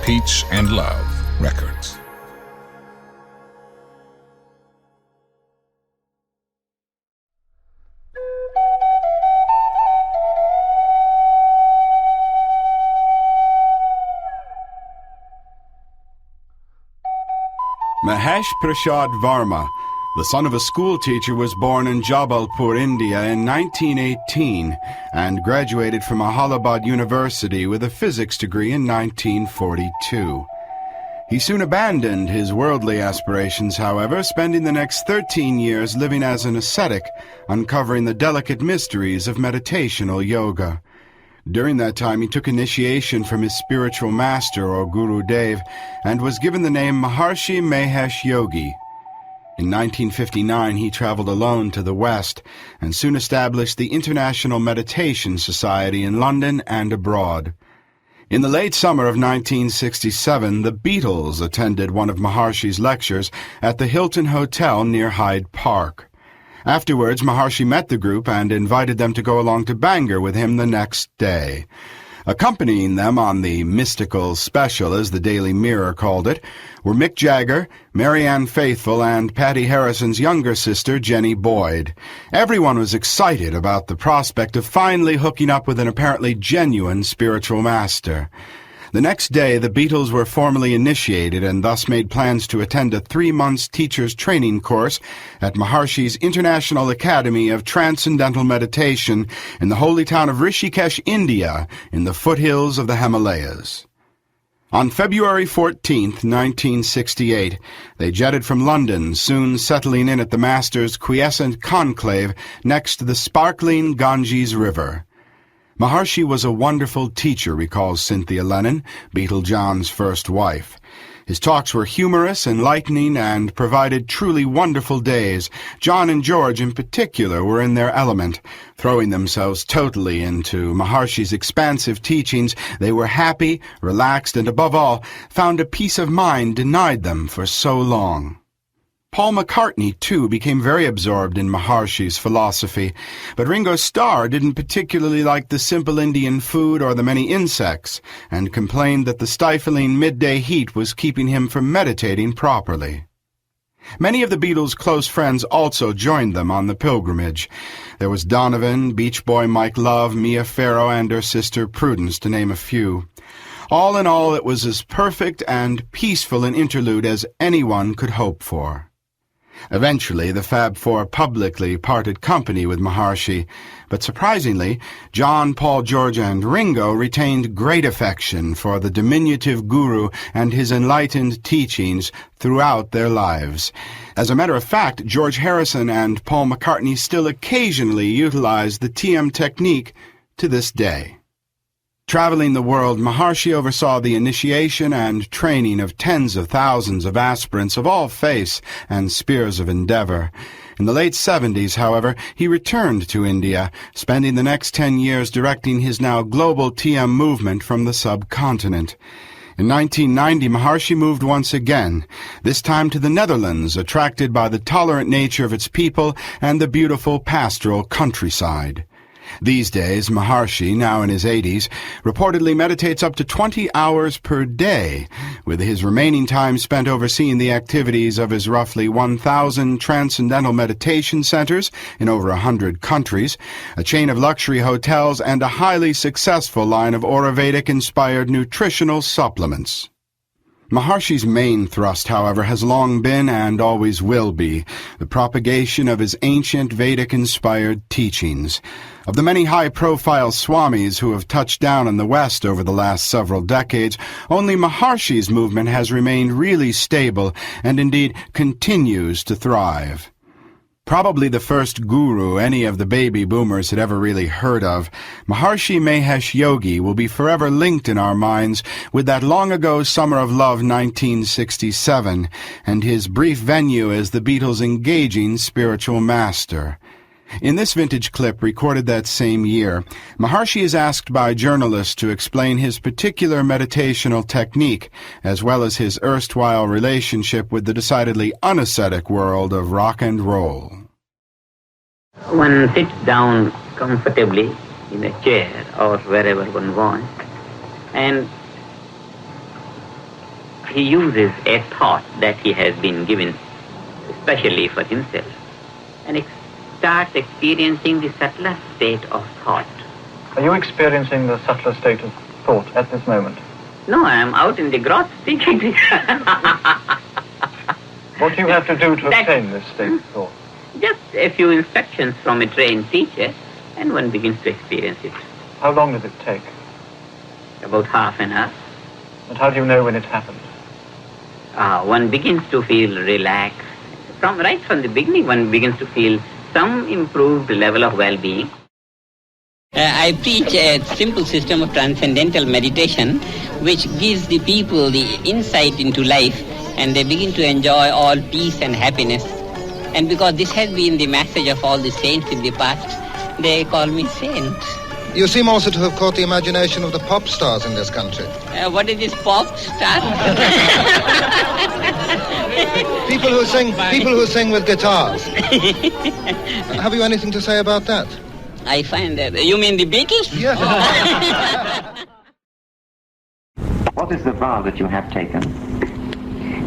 Peach and Love Records. Mahesh Prasad Varma, the son of a schoolteacher, was born in Jabalpur, India in 1918 and graduated from Allahabad University with a physics degree in 1942. He soon abandoned his worldly aspirations, however, spending the next 13 years living as an ascetic, uncovering the delicate mysteries of meditational yoga. During that time, he took initiation from his spiritual master, or Guru Dev, and was given the name Maharshi Mahesh Yogi. In 1959, he traveled alone to the West and soon established the International Meditation Society in London and abroad. In the late summer of 1967, the Beatles attended one of Maharshi's lectures at the Hilton Hotel near Hyde Park. Afterwards, Maharshi met the group and invited them to go along to Bangor with him the next day. Accompanying them on the mystical special, as the Daily Mirror called it, were Mick Jagger, Marianne Faithfull, and Patty Harrison's younger sister, Jenny Boyd. Everyone was excited about the prospect of finally hooking up with an apparently genuine spiritual master. The next day, the Beatles were formally initiated and thus made plans to attend a 3-month teacher's training course at Maharshi's International Academy of Transcendental Meditation in the holy town of Rishikesh, India, in the foothills of the Himalayas. On February 14, 1968, they jetted from London, soon settling in at the Master's quiescent conclave next to the sparkling Ganges River. Maharshi was a wonderful teacher, recalls Cynthia Lennon, Beatle John's first wife. His talks were humorous, enlightening, and provided truly wonderful days. John and George, in particular, were in their element. Throwing themselves totally into Maharshi's expansive teachings, they were happy, relaxed, and above all, found a peace of mind denied them for so long. Paul McCartney, too, became very absorbed in Maharshi's philosophy, but Ringo Starr didn't particularly like the simple Indian food or the many insects, and complained that the stifling midday heat was keeping him from meditating properly. Many of the Beatles' close friends also joined them on the pilgrimage. There was Donovan, Beach Boy Mike Love, Mia Farrow, and her sister Prudence, to name a few. All in all, it was as perfect and peaceful an interlude as anyone could hope for. Eventually, the Fab Four publicly parted company with Maharshi, but surprisingly, John, Paul, George, and Ringo retained great affection for the diminutive guru and his enlightened teachings throughout their lives. As a matter of fact, George Harrison and Paul McCartney still occasionally utilize the TM technique to this day. Traveling the world, Maharshi oversaw the initiation and training of tens of thousands of aspirants of all faiths and spheres of endeavor. In the late 70s, however, he returned to India, spending the next 10 years directing his now global TM movement from the subcontinent. In 1990, Maharshi moved once again, this time to the Netherlands, attracted by the tolerant nature of its people and the beautiful pastoral countryside. These days, Maharshi, now in his 80s, reportedly meditates up to 20 hours per day, with his remaining time spent overseeing the activities of his roughly 1,000 transcendental meditation centers in over 100 countries, a chain of luxury hotels, and a highly successful line of Ayurvedic-inspired nutritional supplements. Maharshi's main thrust, however, has long been and always will be the propagation of his ancient Vedic-inspired teachings. Of the many high-profile swamis who have touched down in the West over the last several decades, only Maharshi's movement has remained really stable and indeed continues to thrive. Probably the first guru any of the baby boomers had ever really heard of, Maharshi Mahesh Yogi will be forever linked in our minds with that long-ago Summer of Love 1967 and his brief venue as the Beatles' engaging spiritual master. In this vintage clip recorded that same year, Maharshi is asked by journalists to explain his particular meditational technique, as well as his erstwhile relationship with the decidedly unascetic world of rock and roll. One sits down comfortably in a chair or wherever one wants, and he uses a thought that he has been given specially for himself and starts experiencing the subtler state of thought. Are you experiencing the subtler state of thought at this moment? No, I am out in the grot speaking. What do you have to do to obtain this state of thought? Just a few instructions from a trained teacher, and one begins to experience it. How long does it take? About half an hour. And how do you know when it happened? One begins to feel relaxed. Right from the beginning, one begins to feel some improved level of well-being. I preach a simple system of transcendental meditation which gives the people the insight into life, and they begin to enjoy all peace and happiness. And because this has been the message of all the saints in the past, they call me saint. You seem also to have caught the imagination of the pop stars in this country. What is this pop star? People who sing with guitars. Have you anything to say about that? I find that... You mean the Beatles? Yes. What is the vow that you have taken?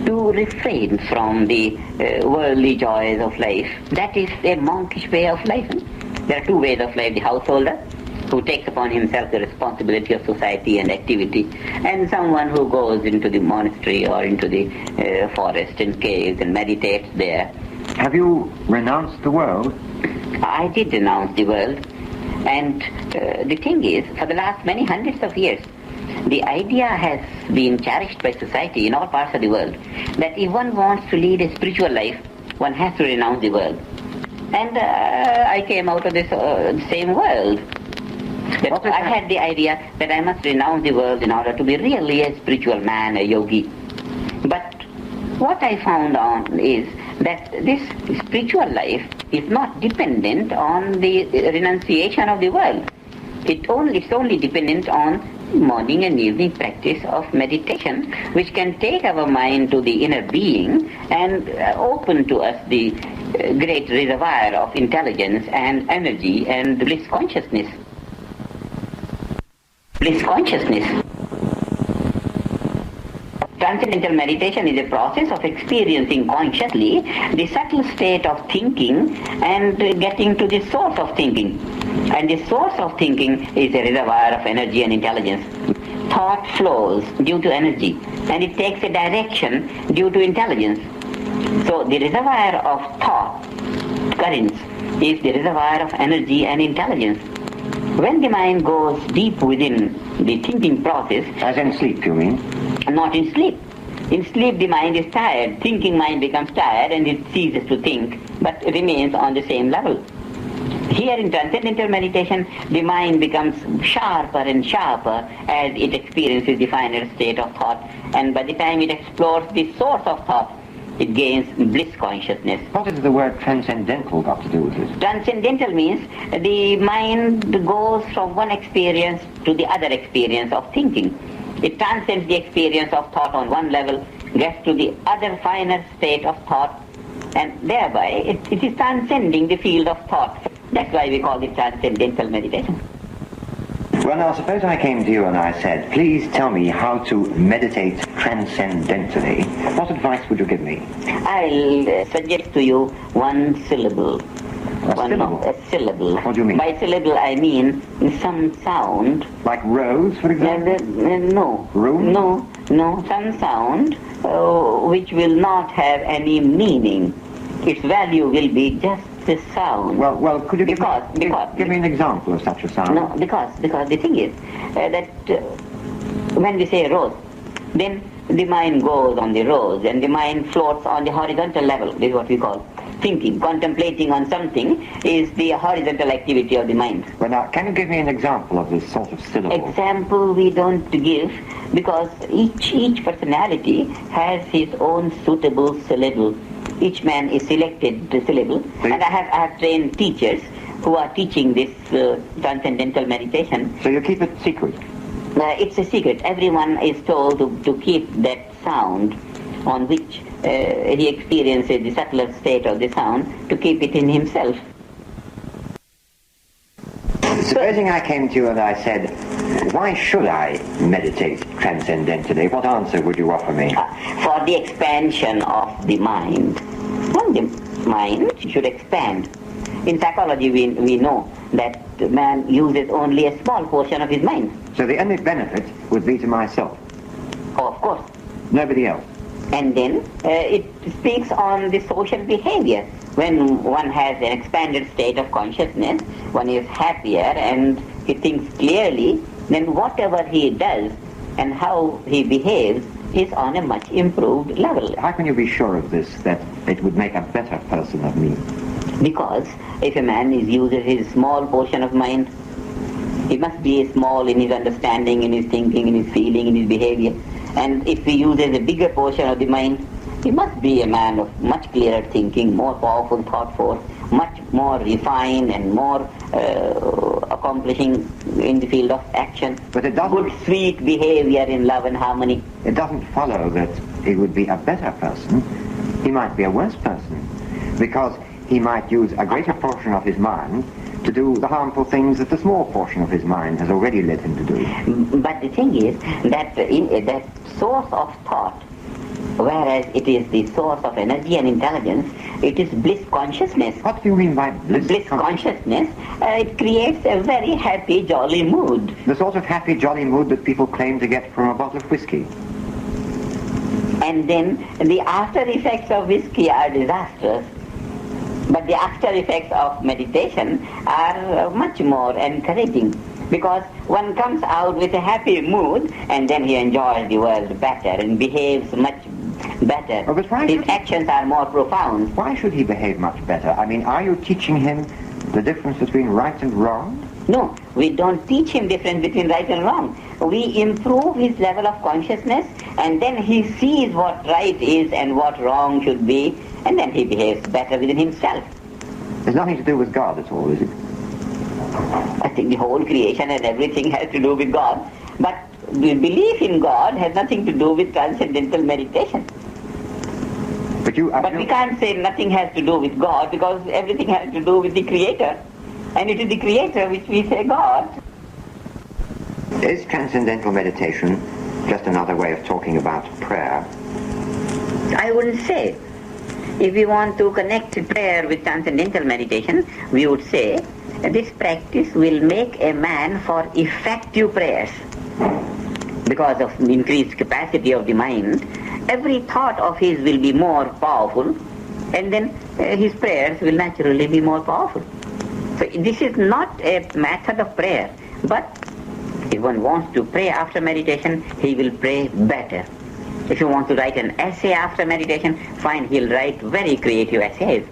To refrain from the worldly joys of life. That is a monkish way of life. There are two ways of life. The householder, who takes upon himself the responsibility of society and activity, and someone who goes into the monastery or into the forest and caves and meditates there. Have you renounced the world? I did renounce the world, and the thing is, for the last many hundreds of years, the idea has been cherished by society in all parts of the world that if one wants to lead a spiritual life, one has to renounce the world. And I came out of this same world. I had the idea that I must renounce the world in order to be really a spiritual man, a yogi. But what I found on is that this spiritual life is not dependent on the renunciation of the world. It's only dependent on morning and evening practice of meditation, which can take our mind to the inner being and open to us the great reservoir of intelligence and energy and bliss consciousness. Bliss consciousness. Transcendental meditation is a process of experiencing consciously the subtle state of thinking and getting to the source of thinking. And the source of thinking is a reservoir of energy and intelligence. Thought flows due to energy, and it takes a direction due to intelligence. So the reservoir of thought currents is the reservoir of energy and intelligence. When the mind goes deep within the thinking process... As in sleep, you mean? Not in sleep. In sleep, the mind is tired. Thinking mind becomes tired and it ceases to think, but remains on the same level. Here in transcendental meditation, the mind becomes sharper and sharper as it experiences the finer state of thought, and by the time it explores the source of thought, it gains bliss consciousness. What has the word transcendental got to do with this? Transcendental means the mind goes from one experience to the other experience of thinking. It transcends the experience of thought on one level, gets to the other finer state of thought, and thereby it is transcending the field of thought. That's why we call it transcendental meditation. Well, now, suppose I came to you and I said, please tell me how to meditate transcendently. What advice would you give me? I'll suggest to you one syllable. A syllable. What do you mean? By syllable, I mean some sound. Like rose, for example? No. Room? No, some sound which will not have any meaning. Its value will be just the sound. Well, could you give me an example of such a sound? No, because the thing is that when we say rose, then the mind goes on the rose and the mind floats on the horizontal level. This is what we call thinking. Contemplating on something is the horizontal activity of the mind. Well, now, can you give me an example of this sort of syllable? Example we don't give because each personality has his own suitable syllable. Each man is selected the syllable. And I have trained teachers who are teaching this transcendental meditation. So you keep it secret? It's a secret. Everyone is told to keep that sound on which he experiences the subtler state of the sound, to keep it in himself. Supposing I came to you and I said, Why should I meditate transcendentally? What answer would you offer me? For the expansion of the mind. And the mind should expand. In psychology, we know that man uses only a small portion of his mind. So the only benefit would be to myself? Oh, of course. Nobody else? And then it speaks on the social behavior. When one has an expanded state of consciousness, one is happier and he thinks clearly, then whatever he does and how he behaves is on a much improved level. How can you be sure of this, that it would make a better person of me? Because if a man uses his small portion of mind, he must be small in his understanding, in his thinking, in his feeling, in his behavior. And if he uses a bigger portion of the mind, he must be a man of much clearer thinking, more powerful thought force, much more refined and more accomplishing in the field of action. But it doesn't... Good, sweet behavior in love and harmony. It doesn't follow that he would be a better person. He might be a worse person, because he might use a greater portion of his mind to do the harmful things that the small portion of his mind has already led him to do. But the thing is that that source of thought, whereas it is the source of energy and intelligence, it is bliss consciousness. What do you mean by bliss consciousness? It creates a very happy, jolly mood. The sort of happy, jolly mood that people claim to get from a bottle of whiskey. And then the after effects of whiskey are disastrous. But the after effects of meditation are much more encouraging, because one comes out with a happy mood and then he enjoys the world better and behaves much better. Oh, but his actions are more profound. Why should he behave much better? I mean, are you teaching him the difference between right and wrong? No, we don't teach him difference between right and wrong. We improve his level of consciousness, and then he sees what right is and what wrong should be, and then he behaves better within himself. There's nothing to do with God at all, is it? I think the whole creation and everything has to do with God, but the belief in God has nothing to do with transcendental meditation. But we can't say nothing has to do with God, because everything has to do with the Creator. And it is the Creator which we say God. Is transcendental meditation just another way of talking about prayer? I wouldn't say. If we want to connect prayer with transcendental meditation, we would say this practice will make a man for effective prayers. Because of increased capacity of the mind, every thought of his will be more powerful, and then his prayers will naturally be more powerful. So this is not a method of prayer, but if one wants to pray after meditation, he will pray better. If you want to write an essay after meditation, fine, he'll write very creative essays.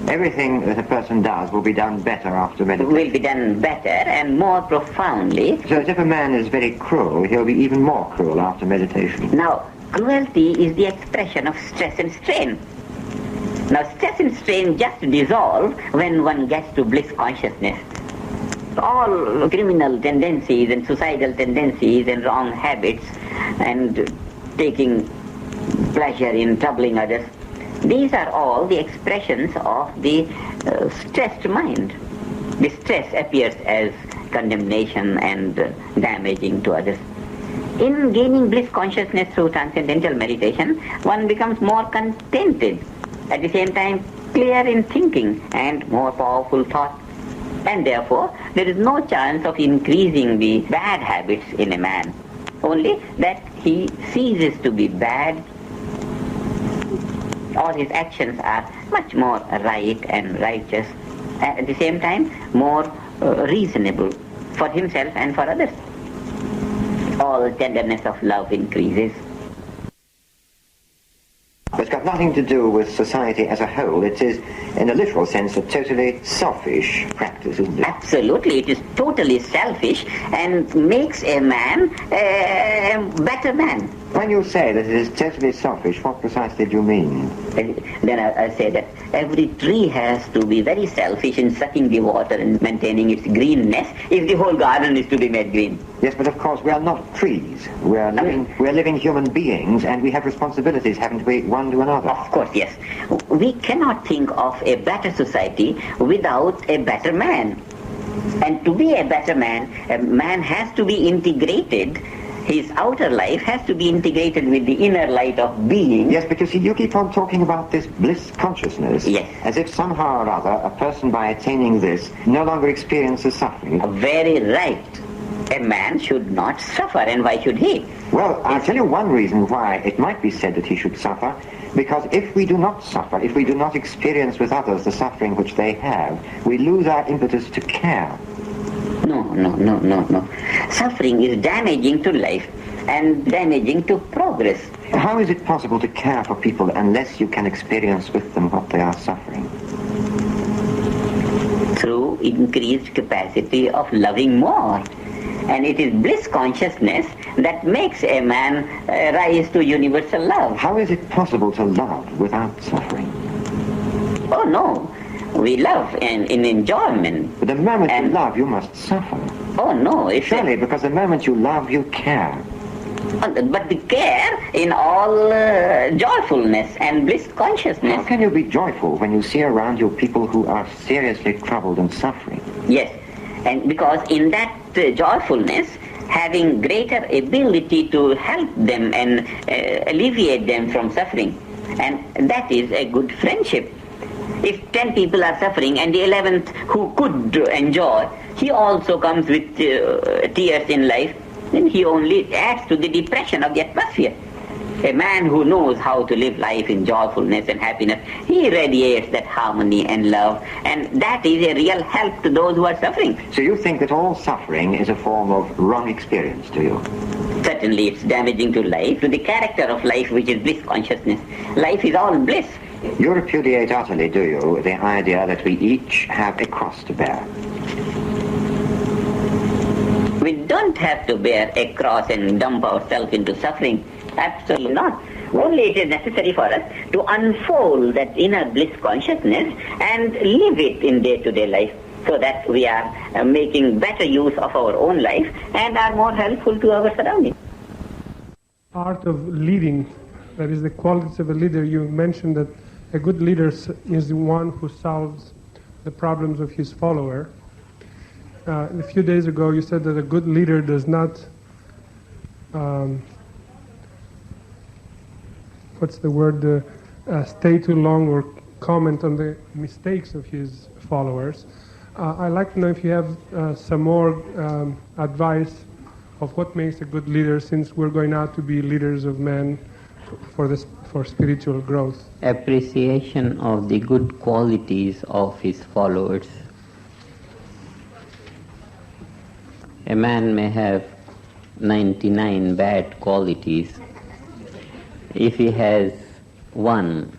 Everything that a person does will be done better after meditation. Will be done better and more profoundly. So if a man is very cruel, he'll be even more cruel after meditation. Now, cruelty is the expression of stress and strain. Now, stress and strain just dissolve when one gets to bliss consciousness. All criminal tendencies and suicidal tendencies and wrong habits and taking pleasure in troubling others, these are all the expressions of the stressed mind. The stress appears as condemnation and damaging to others. In gaining bliss consciousness through transcendental meditation, one becomes more contented, at the same time clear in thinking and more powerful thought. And therefore, there is no chance of increasing the bad habits in a man, only that he ceases to be bad. All his actions are much more right and righteous, at the same time more reasonable for himself and for others. All tenderness of love increases. It's got nothing to do with society as a whole. It is, in a literal sense, a totally selfish practice, isn't it? Absolutely, it is totally selfish and makes a man a better man. When you say that it is totally selfish, what precisely do you mean? Then I say that every tree has to be very selfish in sucking the water and maintaining its greenness if the whole garden is to be made green. Yes, but of course we are not trees. We are living human beings, and we have responsibilities, haven't we, one to another? Of course, yes. We cannot think of a better society without a better man. And to be a better man, a man has to be integrated. His outer life has to be integrated with the inner light of being. Yes, but you see, you keep on talking about this bliss consciousness. Yes. As if somehow or other, a person by attaining this no longer experiences suffering. Very right. A man should not suffer, and why should he? Well, I'll tell you one reason why it might be said that he should suffer. Because if we do not suffer, if we do not experience with others the suffering which they have, we lose our impetus to care. No. Suffering is damaging to life and damaging to progress. How is it possible to care for people unless you can experience with them what they are suffering? Through increased capacity of loving more. And it is bliss consciousness that makes a man rise to universal love. How is it possible to love without suffering? Oh no, we love in enjoyment. But the moment you love, you must suffer. Oh no, surely, because the moment you love, you care. But the care in all joyfulness and bliss consciousness. How can you be joyful when you see around you people who are seriously troubled and suffering? Yes, and because in that joyfulness, having greater ability to help them and alleviate them from suffering, and that is a good friendship. If 10 people are suffering and the 11th who could enjoy, he also comes with tears in life, then he only adds to the depression of the atmosphere. A man who knows how to live life in joyfulness and happiness, he radiates that harmony and love, and that is a real help to those who are suffering. So you think that all suffering is a form of wrong experience to you? Certainly it's damaging to life, to the character of life, which is bliss consciousness. Life is all bliss. You repudiate utterly, do you, the idea that we each have a cross to bear? We don't have to bear a cross and dump ourselves into suffering. Absolutely not. Only it is necessary for us to unfold that inner bliss consciousness and live it in day-to-day life, so that we are making better use of our own life and are more helpful to our surroundings. Art of leading, that is the qualities of a leader. You mentioned that a good leader is the one who solves the problems of his follower. A few days ago you said that a good leader does not stay too long or comment on the mistakes of his followers. I'd like to know if you have some more advice of what makes a good leader, since we're going out to be leaders of men for spiritual growth. Appreciation of the good qualities of his followers. A man may have 99 bad qualities. If he has one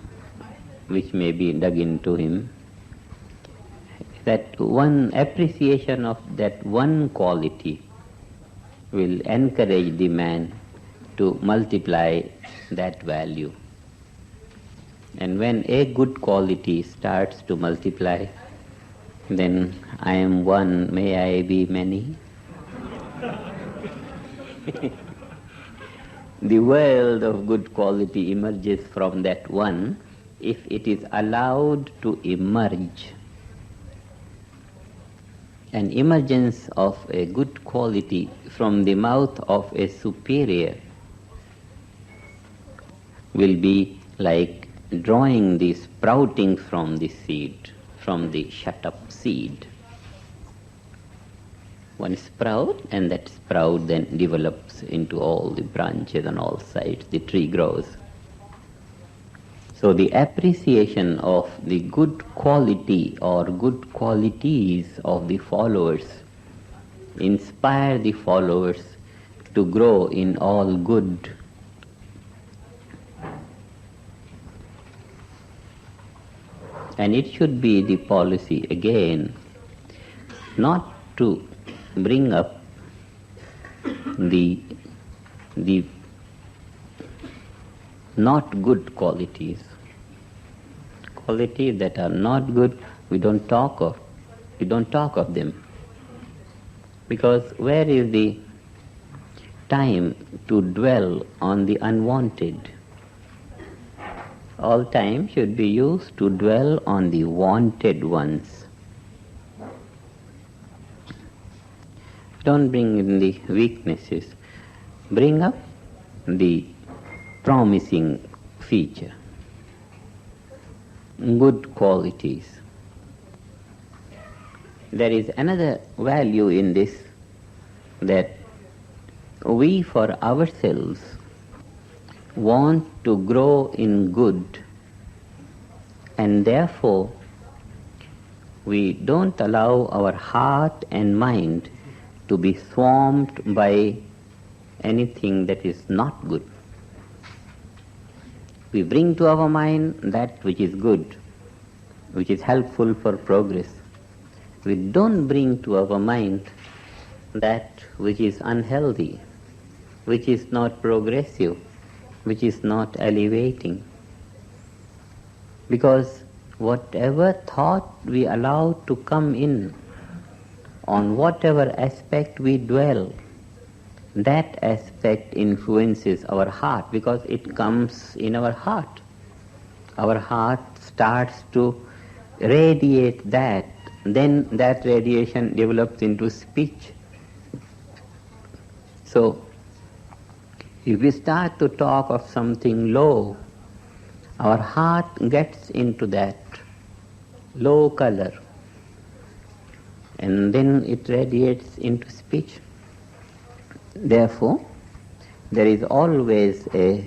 which may be dug into him, that one appreciation of that one quality will encourage the man to multiply that value. And when a good quality starts to multiply, then I am one, may I be many. The world of good quality emerges from that one if it is allowed to emerge. An emergence of a good quality from the mouth of a superior will be like drawing the sprouting from the seed, from the shut-up seed. One sprout, and that sprout then develops into all the branches on all sides. The tree grows. So the appreciation of the good quality or good qualities of the followers inspire the followers to grow in all good. And it should be the policy again not to bring up the not good qualities. Qualities that are not good, we don't talk of them. Because where is the time to dwell on the unwanted? All time should be used to dwell on the wanted ones. Don't bring in the weaknesses. Bring up the promising feature, good qualities. There is another value in this, that we for ourselves want to grow in good, and therefore we don't allow our heart and mind to be swarmed by anything that is not good. We bring to our mind that which is good, which is helpful for progress. We don't bring to our mind that which is unhealthy, which is not progressive, which is not elevating. Because whatever thought we allow to come in, on whatever aspect we dwell, that aspect influences our heart, because it comes in our heart. Our heart starts to radiate that, then that radiation develops into speech. So, if we start to talk of something low, our heart gets into that low color, and then it radiates into speech. Therefore, there is always a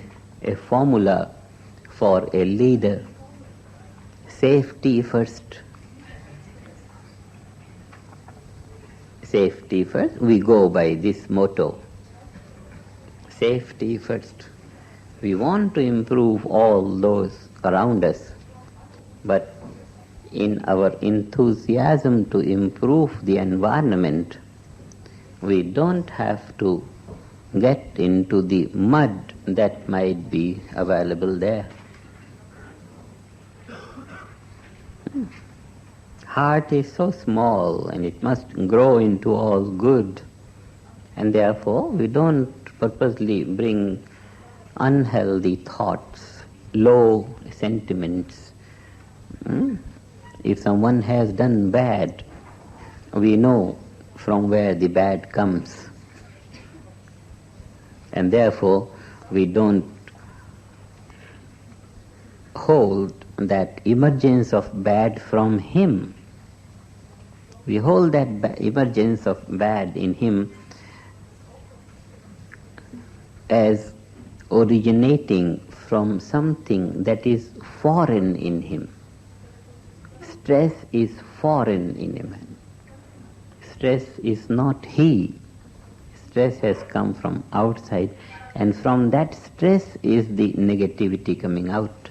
formula for a leader. Safety first. Safety first. We go by this motto. Safety first. We want to improve all those around us, but in our enthusiasm to improve the environment, we don't have to get into the mud that might be available there. Heart is so small and it must grow into all good, and therefore we don't purposely bring unhealthy thoughts, low sentiments. If someone has done bad, we know from where the bad comes, and therefore we don't hold that emergence of bad from him. We hold that emergence of bad in him as originating from something that is foreign in him. Stress is foreign in a man. Stress is not he. Stress has come from outside, and from that stress is the negativity coming out.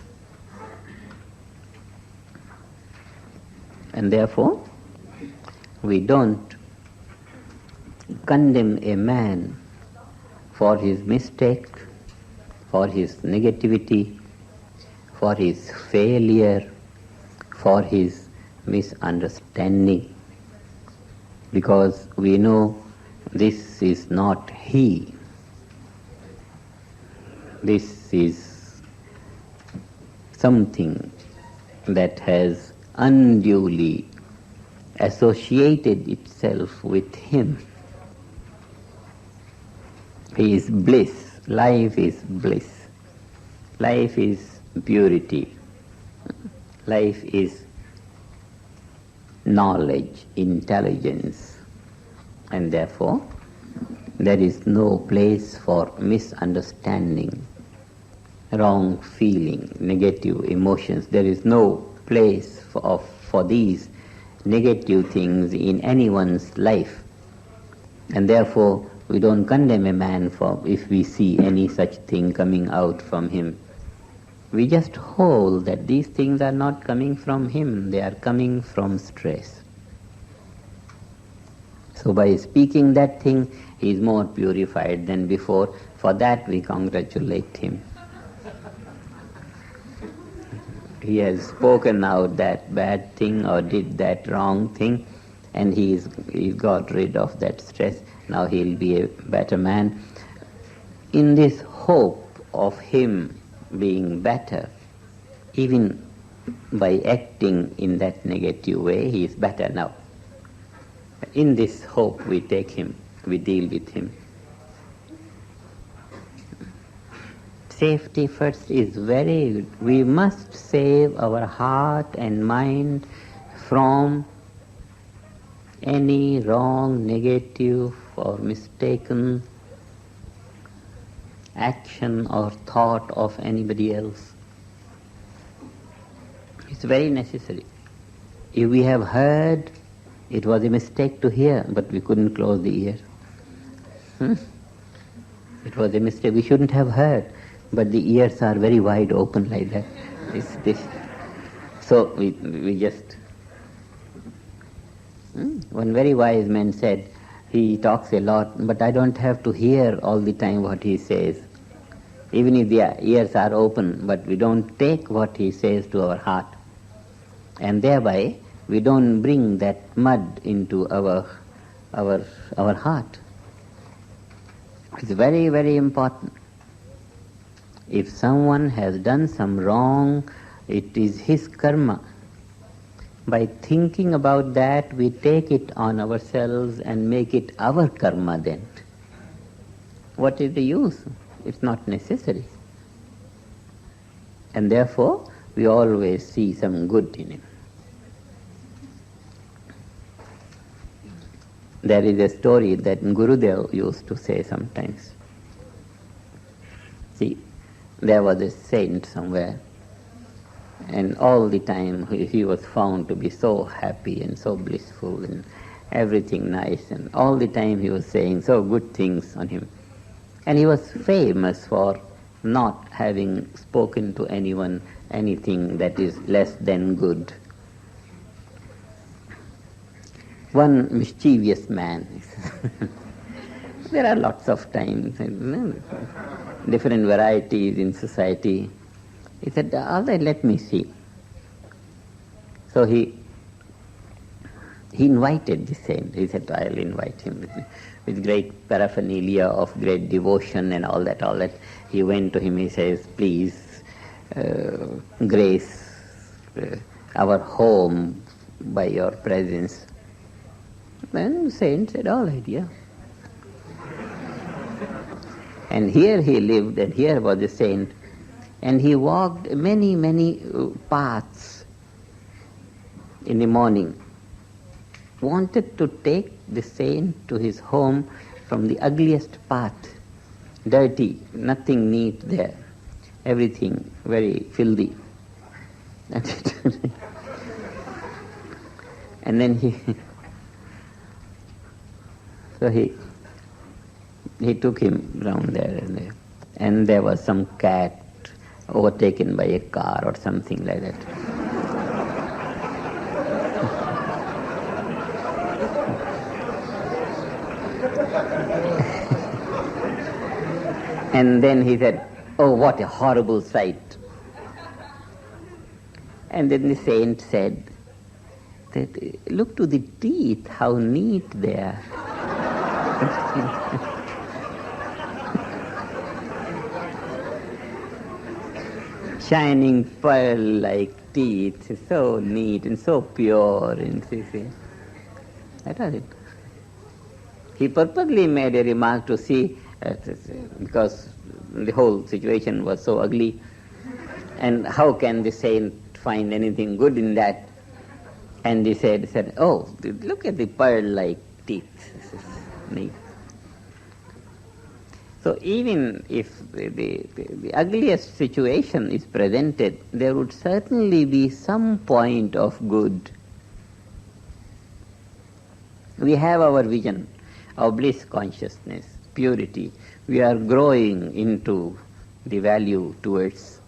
And therefore, we don't condemn a man for his mistake, for his negativity, for his failure, for his misunderstanding, because we know this is not he. This is something that has unduly associated itself with him. He is bliss. Life is bliss. Life is purity. Life is knowledge, intelligence, and therefore there is no place for misunderstanding, wrong feeling, negative emotions. There is no place for these negative things in anyone's life, and therefore we don't condemn a man for if we see any such thing coming out from him. We just hold that these things are not coming from him, they are coming from stress. So by speaking that thing, he is more purified than before. For that we congratulate him. He has spoken out that bad thing or did that wrong thing, and he got rid of that stress. Now he will be a better man. In this hope of him being better, even by acting in that negative way, he is better now. In this hope we take him. we deal with him. Safety first is very good. We must save our heart and mind from any wrong, negative or mistaken action or thought of anybody else. It's very necessary. If we have heard, it was a mistake to hear, but we couldn't close the ear. It was a mistake. We shouldn't have heard, but the ears are very wide open like that. So we just... One very wise man said, he talks a lot, but I don't have to hear all the time what he says. Even if the ears are open, but we don't take what he says to our heart. And thereby, we don't bring that mud into our heart. It's very, very important. If someone has done some wrong, it is his karma. By thinking about that, we take it on ourselves and make it our karma then. What is the use? It's not necessary. And therefore, we always see some good in him. There is a story that Gurudev used to say sometimes. See, there was a saint somewhere, and all the time he was found to be so happy and so blissful and everything nice, and all the time he was saying so good things on him. And he was famous for not having spoken to anyone anything that is less than good. One mischievous man. There are lots of times, different varieties in society. He said, all right, let me see. So he invited the saint. He said, I'll invite him with great paraphernalia of great devotion and all that. He went to him, he says, please grace our home by your presence. Then the saint said, all right, yeah. And here he lived, and here was the saint, and he walked many, many paths in the morning. Wanted to take the saint to his home from the ugliest path, dirty, nothing neat there, everything very filthy. And then he took him round there, and there was some cat overtaken by a car or something like that. And then he said, oh, what a horrible sight. And then the saint said, that, look to the teeth, how neat they are. Shining pearl-like teeth, so neat and so pure. And that was it. He purposely made a remark to see, because the whole situation was so ugly, and how can the saint find anything good in that? And he said, oh, look at the pearl-like teeth. This is neat. So even if the ugliest situation is presented, there would certainly be some point of good. We have our vision, our bliss consciousness, purity. We are growing into the value towards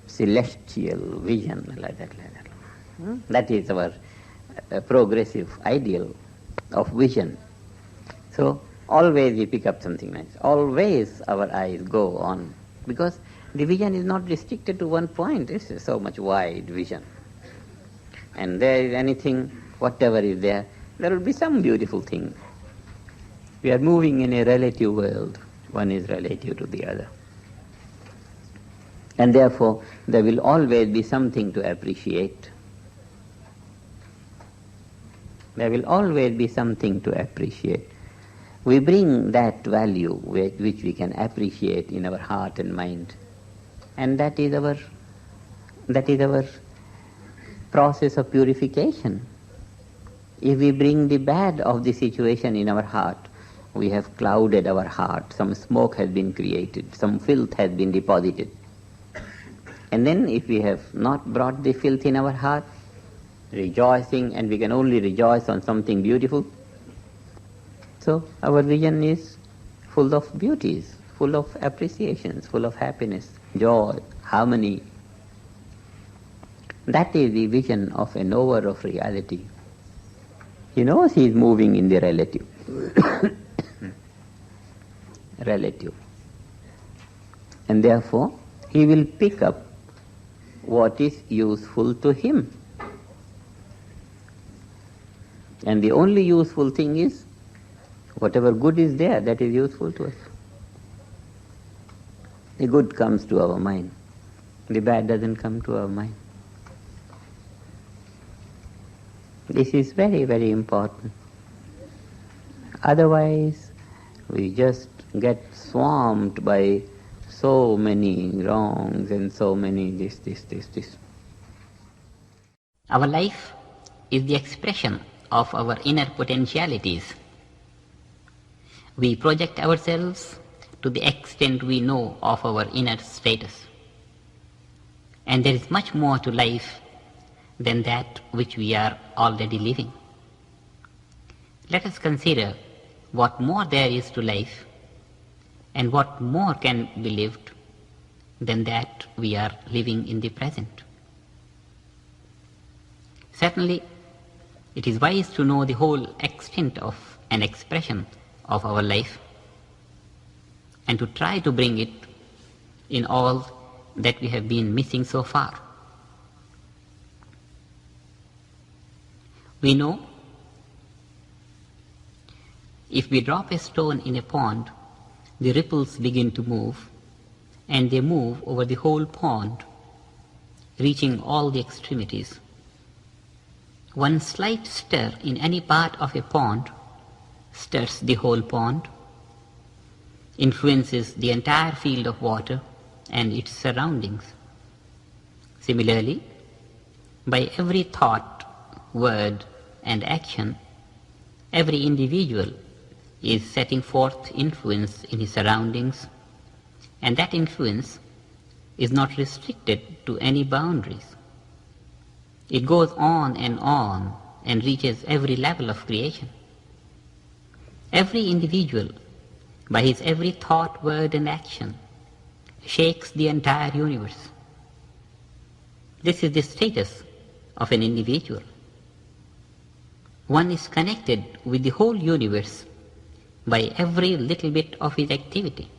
celestial vision, like that. That is our progressive ideal of vision. So always we pick up something nice. Always our eyes go on, because the vision is not restricted to one point. It's so much wide vision. And there is anything, whatever is there will be some beautiful thing. We are moving in a relative world. One is relative to the other. And therefore, there will always be something to appreciate. There will always be something to appreciate. we bring that value which we can appreciate in our heart and mind. And that is our process of purification. If we bring the bad of the situation in our heart, we have clouded our heart. Some smoke has been created, some filth has been deposited. And then if we have not brought the filth in our heart, rejoicing, and we can only rejoice on something beautiful, so our vision is full of beauties, full of appreciations, full of happiness, joy, harmony. That is the vision of a knower of reality. He knows he is moving in the relative. Relative. And therefore, he will pick up what is useful to him. And the only useful thing is whatever good is there, that is useful to us. The good comes to our mind. The bad doesn't come to our mind. This is very, very important. Otherwise, we just get swamped by so many wrongs and so many this. Our life is the expression of our inner potentialities. We project ourselves to the extent we know of our inner status. And there is much more to life than that which we are already living. Let us consider what more there is to life and what more can be lived than that we are living in the present. Certainly, it is wise to know the whole extent of an expression of our life and to try to bring it in all that we have been missing so far. We know if we drop a stone in a pond, the ripples begin to move, and they move over the whole pond, reaching all the extremities. One slight stir in any part of a pond stirs the whole pond, influences the entire field of water and its surroundings. Similarly, by every thought, word, and action, every individual is setting forth influence in his surroundings, and that influence is not restricted to any boundaries. It goes on and reaches every level of creation. Every individual, by his every thought, word, and action, shakes the entire universe. This is the status of an individual. One is connected with the whole universe by every little bit of his activity.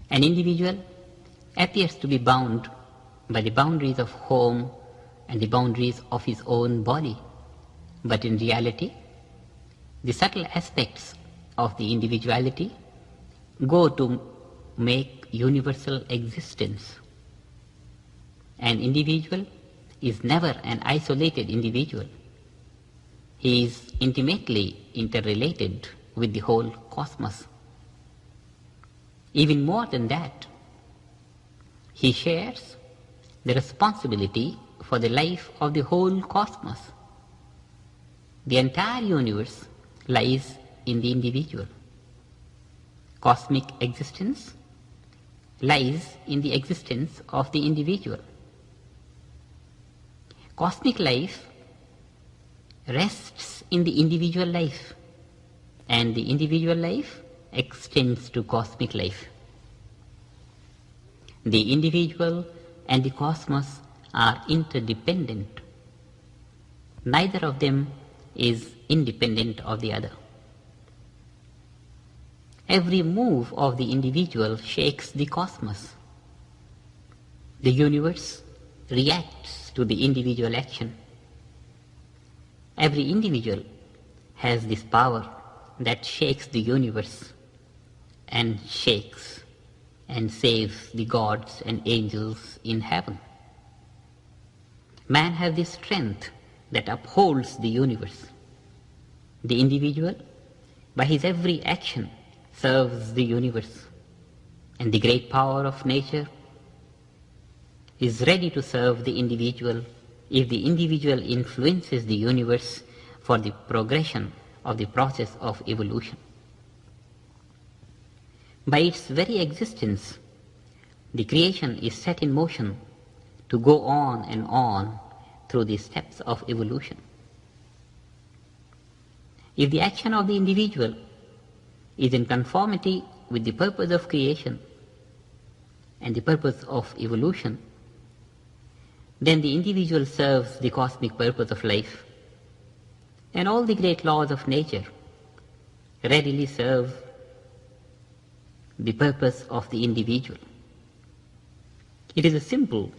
An individual appears to be bound by the boundaries of home and the boundaries of his own body, but in reality, the subtle aspects of the individuality go to make universal existence. An individual is never an isolated individual. He is intimately interrelated with the whole cosmos. Even more than that, he shares the responsibility for the life of the whole cosmos. The entire universe lies in the individual. Cosmic existence lies in the existence of the individual. Cosmic life rests in the individual life, and the individual life extends to cosmic life. The individual and the cosmos are interdependent. Neither of them is independent of the other. Every move of the individual shakes the cosmos. The universe reacts to the individual action. Every individual has this power that shakes the universe and shakes and saves the gods and angels in heaven. Man has this strength that upholds the universe. The individual, by his every action, serves the universe, and the great power of nature is ready to serve the individual if the individual influences the universe for the progression of the process of evolution. By its very existence, the creation is set in motion to go on and on through the steps of evolution. If the action of the individual is in conformity with the purpose of creation and the purpose of evolution, then the individual serves the cosmic purpose of life, and all the great laws of nature readily serve the purpose of the individual. It is a simple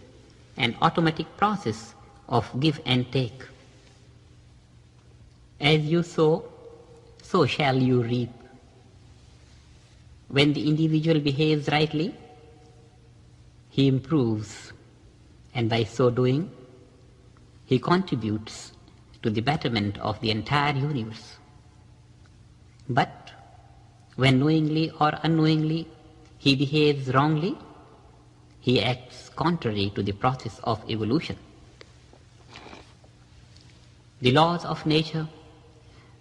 and automatic process of give and take. As you sow, so shall you reap. When the individual behaves rightly, he improves, and by so doing, he contributes to the betterment of the entire universe. But when knowingly or unknowingly he behaves wrongly, he acts contrary to the process of evolution. The laws of nature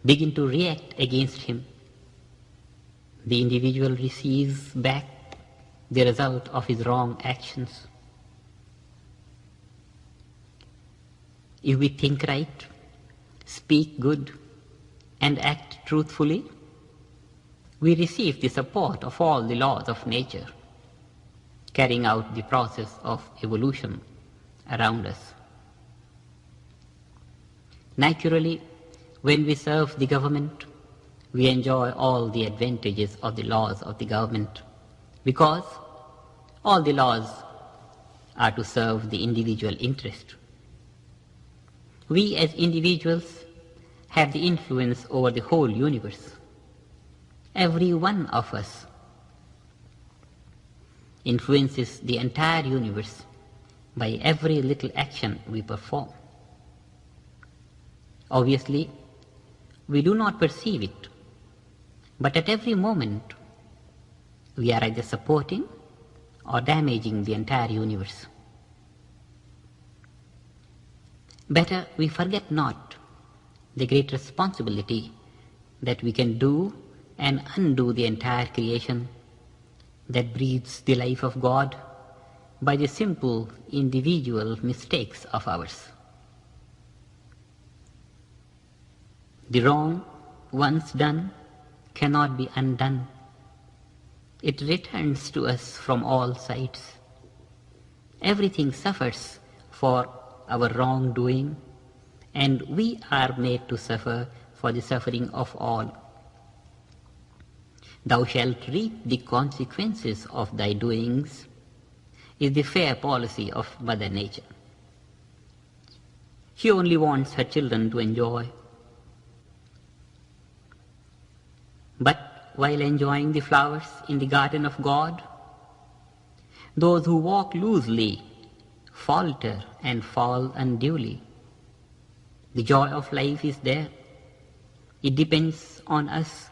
begin to react against him. The individual receives back the result of his wrong actions. If we think right, speak good, and act truthfully, we receive the support of all the laws of nature, carrying out the process of evolution around us. Naturally, when we serve the government, we enjoy all the advantages of the laws of the government, because all the laws are to serve the individual interest. We as individuals have the influence over the whole universe. Every one of us influences the entire universe by every little action we perform. Obviously, we do not perceive it, but at every moment we are either supporting or damaging the entire universe. Better we forget not the great responsibility that we can do and undo the entire creation that breathes the life of God by the simple individual mistakes of ours. The wrong, once done, cannot be undone. It returns to us from all sides. Everything suffers for our wrongdoing, and we are made to suffer for the suffering of all. Thou shalt reap the consequences of thy doings is the fair policy of Mother Nature. She only wants her children to enjoy. But while enjoying the flowers in the garden of God, those who walk loosely falter and fall unduly. The joy of life is there. It depends on us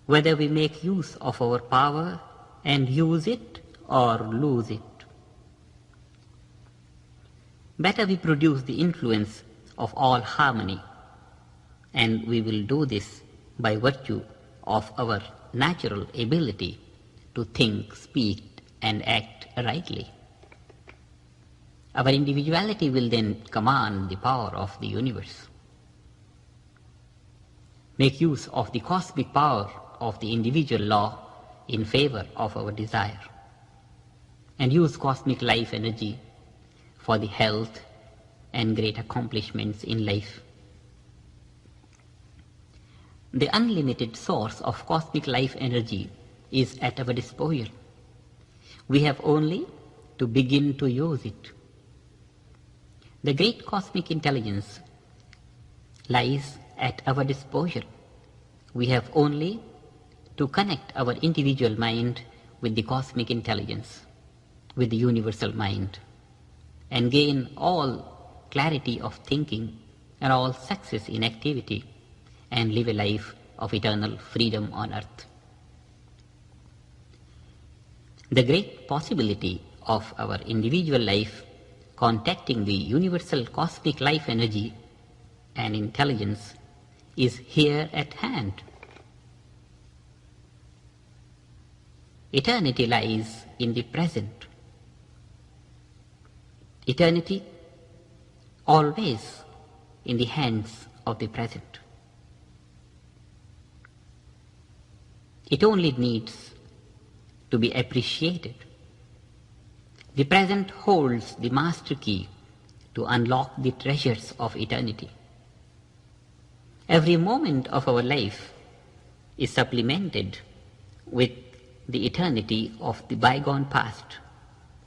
whether we make use of our power and use it or lose it. Better we produce the influence of all harmony, and we will do this by virtue of our natural ability to think, speak, and act rightly. Our individuality will then command the power of the universe. Make use of the cosmic power of the individual law in favor of our desire, and use cosmic life energy for the health and great accomplishments in life. The unlimited source of cosmic life energy is at our disposal. We have only to begin to use it. The great cosmic intelligence lies at our disposal. We have only to connect our individual mind with the cosmic intelligence, with the universal mind, and gain all clarity of thinking and all success in activity and live a life of eternal freedom on earth. The great possibility of our individual life contacting the universal cosmic life energy and intelligence is here at hand. Eternity lies in the present. Eternity always in the hands of the present. It only needs to be appreciated. The present holds the master key to unlock the treasures of eternity. Every moment of our life is supplemented with the eternity of the bygone past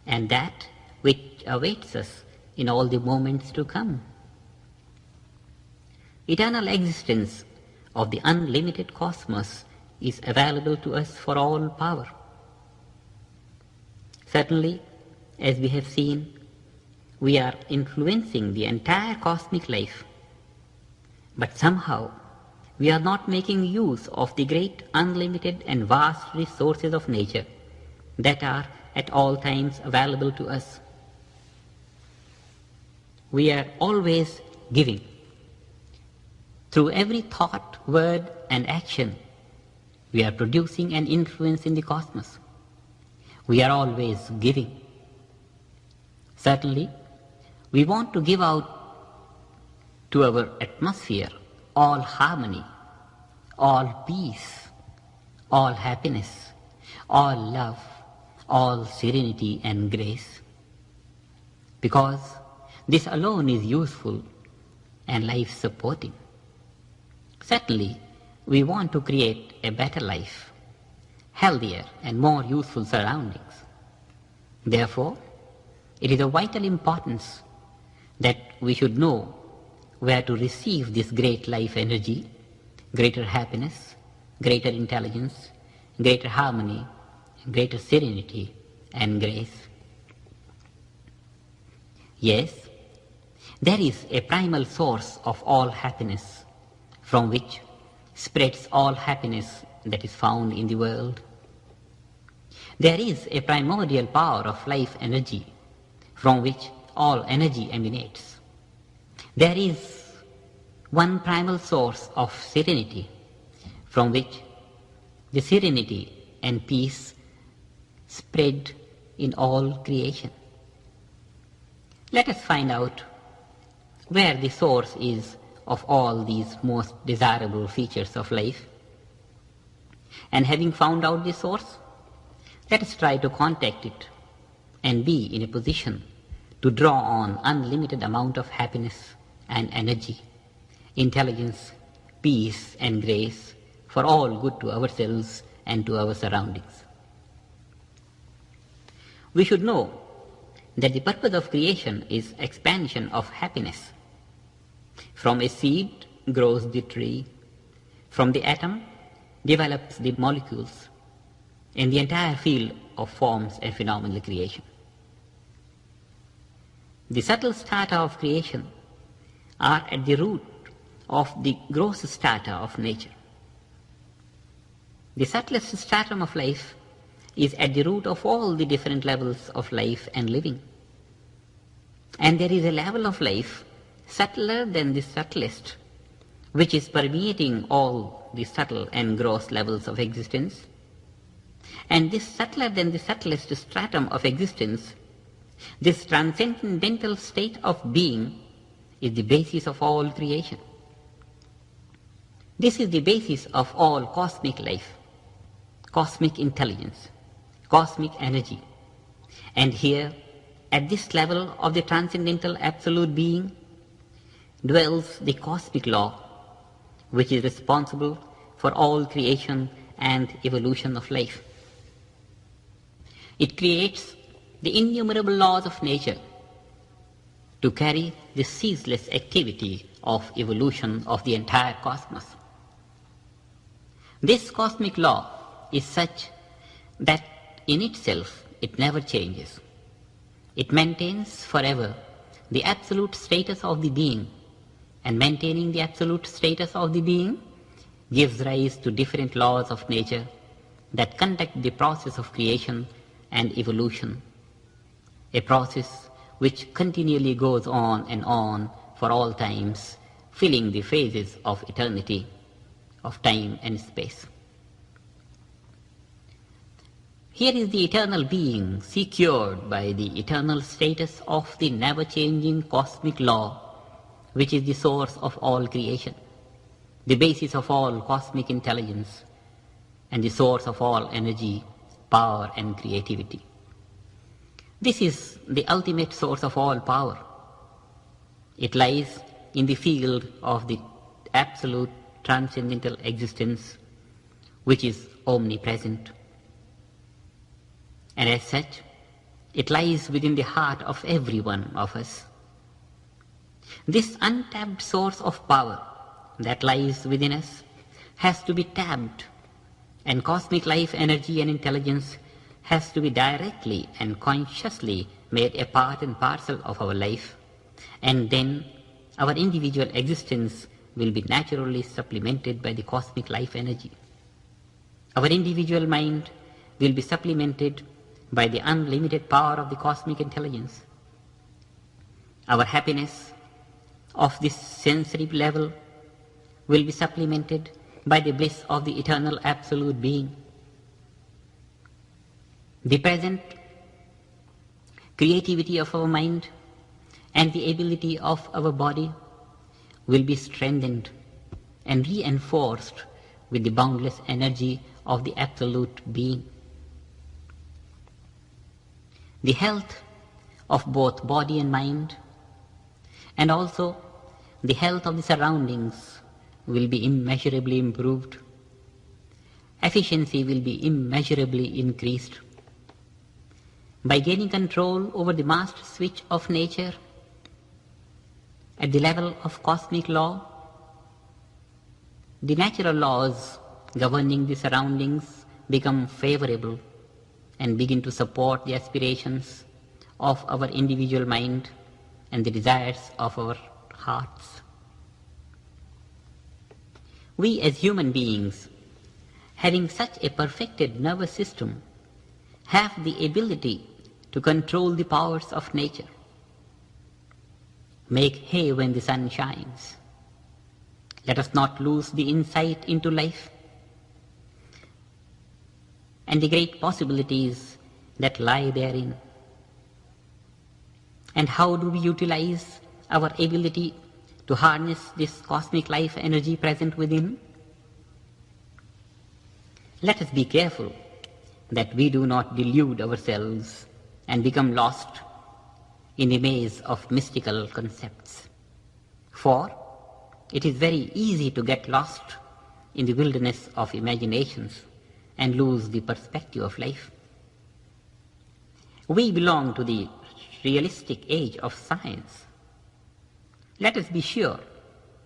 and that which awaits us in all the moments to come. Eternal existence of the unlimited cosmos is available to us for all power. Certainly, as we have seen, we are influencing the entire cosmic life, but somehow we are not making use of the great unlimited and vast resources of nature that are at all times available to us. We are always giving. Through every thought, word, and action, we are producing an influence in the cosmos. We are always giving. Certainly, we want to give out to our atmosphere all harmony, all peace, all happiness, all love, all serenity and grace, because this alone is useful and life-supporting. Certainly, we want to create a better life, healthier and more useful surroundings. Therefore, it is of vital importance that we should know where to receive this great life energy, greater happiness, greater intelligence, greater harmony, greater serenity and grace. Yes, there is a primal source of all happiness from which spreads all happiness that is found in the world. There is a primordial power of life energy from which all energy emanates. There is one primal source of serenity from which the serenity and peace spread in all creation. Let us find out where the source is of all these most desirable features of life. And having found out the source, let us try to contact it and be in a position to draw on unlimited amount of happiness and energy, intelligence, peace and grace for all good to ourselves and to our surroundings. We should know that the purpose of creation is expansion of happiness. From a seed grows the tree, from the atom develops the molecules, in the entire field of forms and phenomenal creation. The subtle strata of creation are at the root of the gross strata of nature. The subtlest stratum of life is at the root of all the different levels of life and living. And there is a level of life subtler than the subtlest, which is permeating all the subtle and gross levels of existence. And this subtler than the subtlest stratum of existence, this transcendental state of being, is the basis of all creation. This is the basis of all cosmic life, cosmic intelligence, cosmic energy. And here, at this level of the transcendental absolute being, dwells the cosmic law, which is responsible for all creation and evolution of life. It creates the innumerable laws of nature to carry the ceaseless activity of evolution of the entire cosmos. This cosmic law is such that in itself it never changes. It maintains forever the absolute status of the being, and maintaining the absolute status of the being gives rise to different laws of nature that conduct the process of creation and evolution, a process which continually goes on and on for all times, filling the phases of eternity, of time and space. Here is the eternal being secured by the eternal status of the never-changing cosmic law, which is the source of all creation, the basis of all cosmic intelligence, and the source of all energy, power, and creativity. This is the ultimate source of all power. It lies in the field of the absolute transcendental existence, which is omnipresent. And as such, it lies within the heart of every one of us. This untapped source of power that lies within us has to be tapped, and cosmic life, energy, and intelligence has to be directly and consciously made a part and parcel of our life, and then our individual existence will be naturally supplemented by the cosmic life energy. Our individual mind will be supplemented by the unlimited power of the cosmic intelligence. Our happiness of this sensory level will be supplemented by the bliss of the eternal absolute being. The present creativity of our mind and the ability of our body will be strengthened and reinforced with the boundless energy of the absolute being. The health of both body and mind, and also the health of the surroundings, will be immeasurably improved. Efficiency will be immeasurably increased. By gaining control over the master switch of nature at the level of cosmic law, the natural laws governing the surroundings become favorable and begin to support the aspirations of our individual mind and the desires of our hearts. We as human beings, having such a perfected nervous system, have the ability to control the powers of nature, make hay when the sun shines. Let us not lose the insight into life and the great possibilities that lie therein. And how do we utilize our ability to harness this cosmic life energy present within? Let us be careful that we do not delude ourselves and become lost in the maze of mystical concepts. For it is very easy to get lost in the wilderness of imaginations and lose the perspective of life. We belong to the realistic age of science. Let us be sure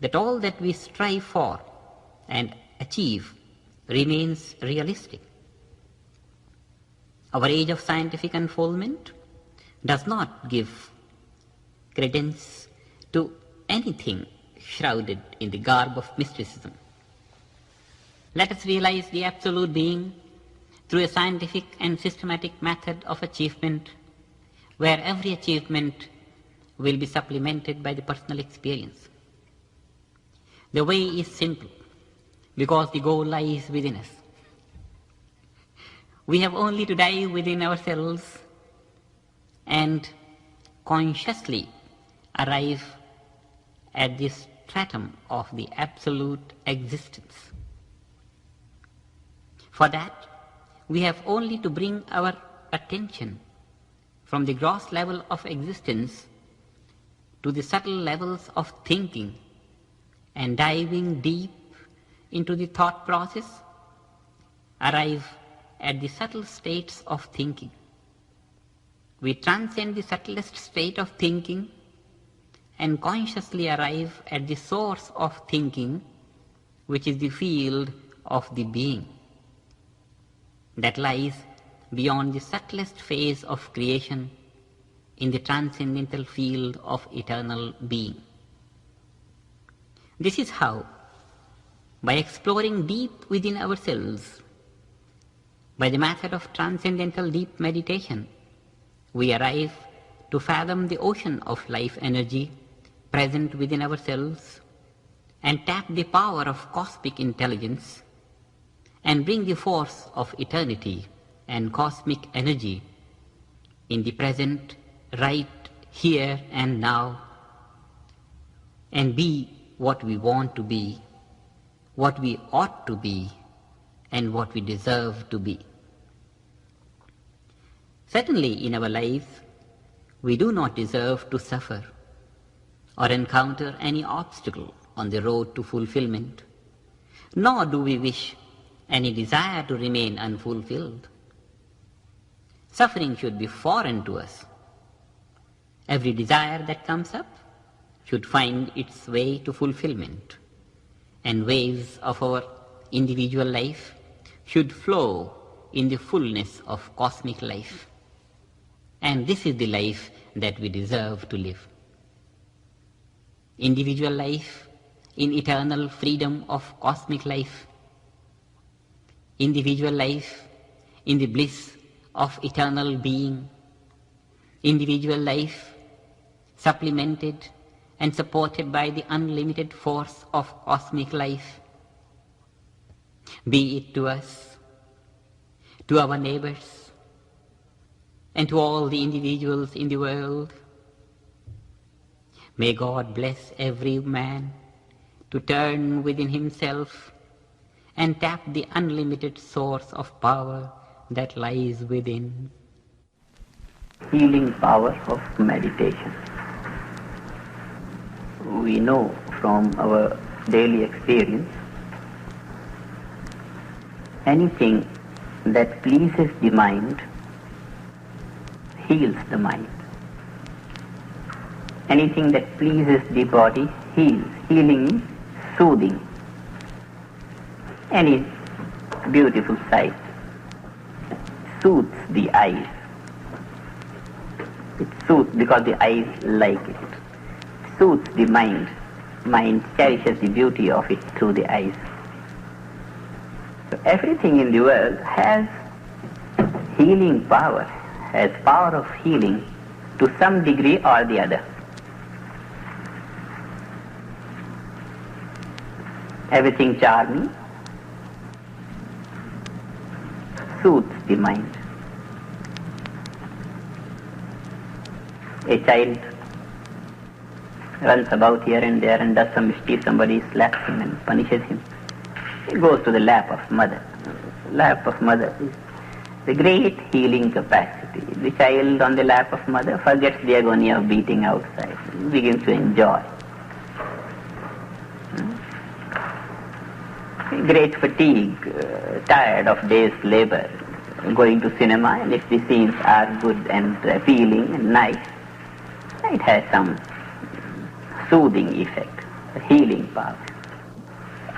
that all that we strive for and achieve remains realistic. Our age of scientific unfoldment does not give credence to anything shrouded in the garb of mysticism. Let us realize the absolute being through a scientific and systematic method of achievement, where every achievement will be supplemented by the personal experience. The way is simple, because the goal lies within us. We have only to dive within ourselves and consciously arrive at this stratum of the absolute existence. For that, we have only to bring our attention from the gross level of existence to the subtle levels of thinking, and diving deep into the thought process, arrive at the subtle states of thinking. We transcend the subtlest state of thinking and consciously arrive at the source of thinking, which is the field of the being that lies beyond the subtlest phase of creation in the transcendental field of eternal being. This is how by exploring deep within ourselves, by the method of transcendental deep meditation, we arrive to fathom the ocean of life energy present within ourselves and tap the power of cosmic intelligence and bring the force of eternity and cosmic energy in the present, right here and now, and be what we want to be, what we ought to be, and what we deserve to be. Certainly in our lives, we do not deserve to suffer or encounter any obstacle on the road to fulfillment, nor do we wish any desire to remain unfulfilled. Suffering should be foreign to us. Every desire that comes up should find its way to fulfillment, and waves of our individual life should flow in the fullness of cosmic life. And this is the life that we deserve to live. Individual life in eternal freedom of cosmic life. Individual life in the bliss of eternal being. Individual life supplemented and supported by the unlimited force of cosmic life. Be it to us, to our neighbors, and to all the individuals in the world. May God bless every man to turn within himself and tap the unlimited source of power that lies within. Healing power of meditation. We know from our daily experience, anything that pleases the mind heals the mind. Anything that pleases the body heals. Healing means soothing. Any beautiful sight soothes the eyes. It soothes because the eyes like it. Soothes the mind. Mind cherishes the beauty of it through the eyes. So everything in the world has healing power, has power of healing to some degree or the other. Everything charming soothes the mind. A child runs about here and there and does some mischief, somebody slaps him and punishes him. He goes to the lap of mother. Lap of mother is the great healing capacity. The child on the lap of mother forgets the agony of beating outside, begins to enjoy. Great fatigue, tired of day's labor, going to cinema, and if the scenes are good and appealing and nice, it has some soothing effect, a healing power.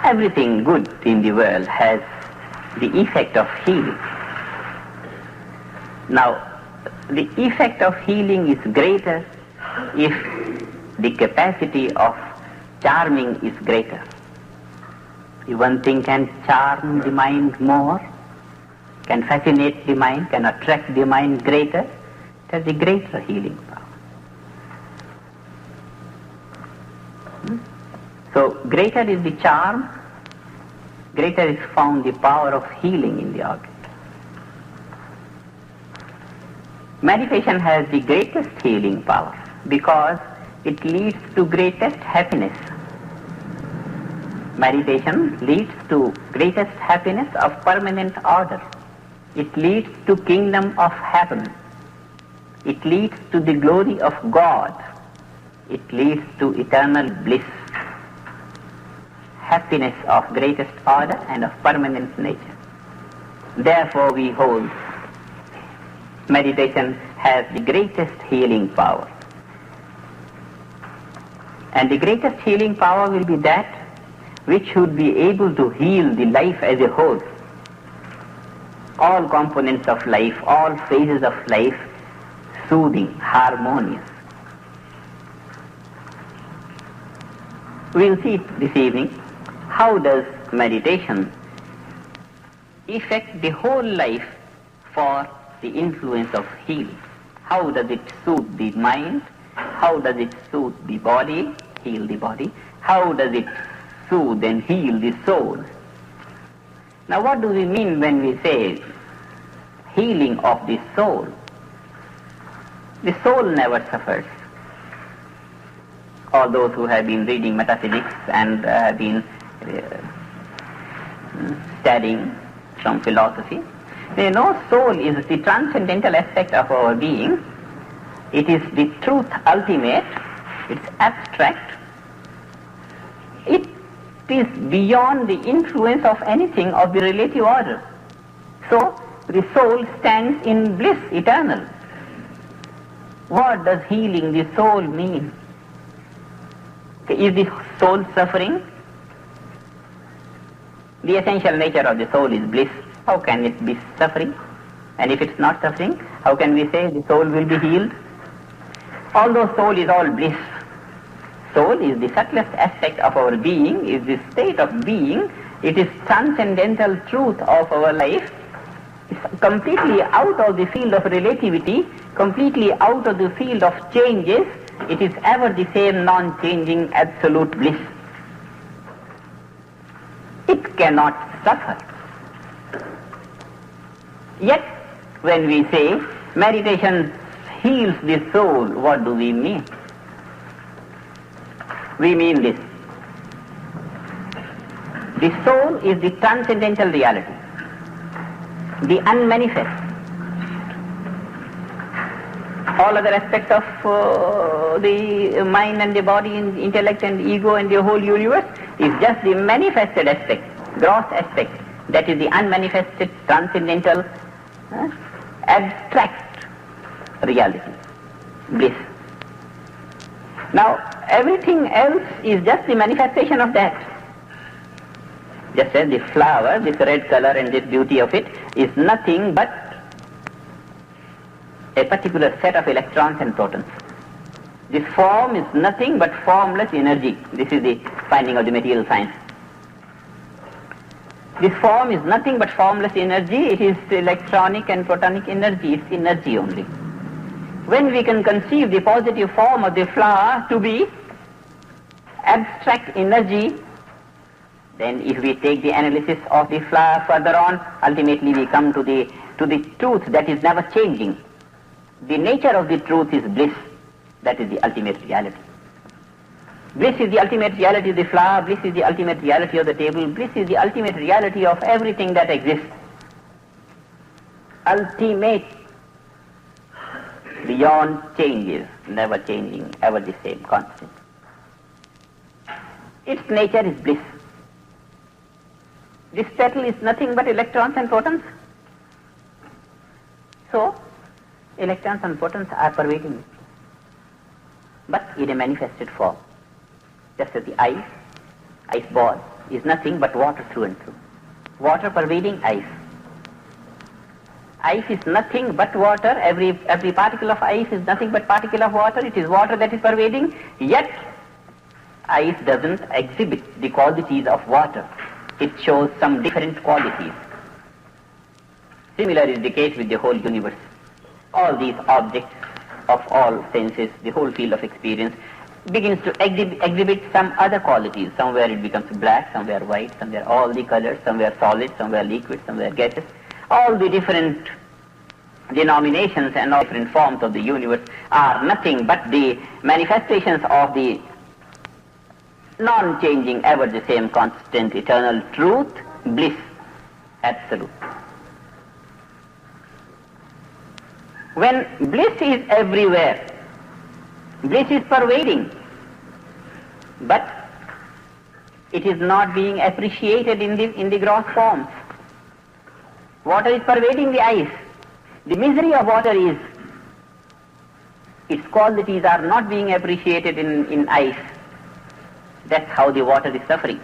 Everything good in the world has the effect of healing. Now, the effect of healing is greater if the capacity of charming is greater. If one thing can charm the mind more, can fascinate the mind, can attract the mind greater, it has the greater healing power. So greater is the charm, greater is found the power of healing in the object. Meditation has the greatest healing power because it leads to greatest happiness. Meditation leads to greatest happiness of permanent order. It leads to kingdom of heaven. It leads to the glory of God. It leads to eternal bliss, happiness of greatest order and of permanent nature. Therefore we hold meditation has the greatest healing power. And the greatest healing power will be that which should be able to heal the life as a whole. All components of life, all phases of life, soothing, harmonious. We will see this evening how does meditation affect the whole life for the influence of healing. How does it soothe the mind? How does it soothe the body, heal the body? How does it soothe and heal the soul? Now what do we mean when we say healing of the soul? The soul never suffers. All those who have been reading metaphysics and have been studying some philosophy, they know soul is the transcendental aspect of our being. It is the truth ultimate. It's abstract. It is beyond the influence of anything of the relative order. So the soul stands in bliss eternal. What does healing the soul mean? Is the soul suffering? The essential nature of the soul is bliss. How can it be suffering? And if it's not suffering, how can we say the soul will be healed? Although soul is all bliss, soul is the subtlest aspect of our being, is the state of being. It is transcendental truth of our life. It's completely out of the field of relativity, completely out of the field of changes. It is ever the same non-changing absolute bliss. It cannot suffer. Yet, when we say meditation heals the soul, what do we mean? We mean this. The soul is the transcendental reality, the unmanifest. All other aspects of the mind and the body and intellect and ego and the whole universe is just the manifested aspect, gross aspect. That is the unmanifested, transcendental, abstract reality, bliss. Now, everything else is just the manifestation of that. Just as the flower, this red color and this beauty of it is nothing but a particular set of electrons and protons. This form is nothing but formless energy. This is the finding of the material science. This form is nothing but formless energy. It is electronic and protonic energy. It's energy only. When we can conceive the positive form of the flower to be abstract energy, then if we take the analysis of the flower further on, ultimately we come to the truth that is never changing. The nature of the truth is bliss. That is the ultimate reality. Bliss is the ultimate reality of the flower. Bliss is the ultimate reality of the table. Bliss is the ultimate reality of everything that exists. Ultimate, beyond changes, never changing, ever the same, constant. Its nature is bliss. This petal is nothing but electrons and protons. So, electrons and protons are pervading it, but in a manifested form. Just as the ice ball is nothing but water through and through. Water pervading ice. Ice is nothing but water. Every particle of ice is nothing but particle of water. It is water that is pervading, yet ice doesn't exhibit the qualities of water. It shows some different qualities. Similar is the case with the whole universe. All these objects of all senses, the whole field of experience, begins to exhibit some other qualities. Somewhere it becomes black, somewhere white, somewhere all the colors, somewhere solid, somewhere liquid, somewhere gaseous. All the different denominations and all different forms of the universe are nothing but the manifestations of the non-changing, ever the same, constant, eternal truth, bliss, absolute. When bliss is everywhere, bliss is pervading, but it is not being appreciated in the gross forms. Water is pervading the ice. The misery of water is its qualities are not being appreciated in ice. That's how the water is suffering.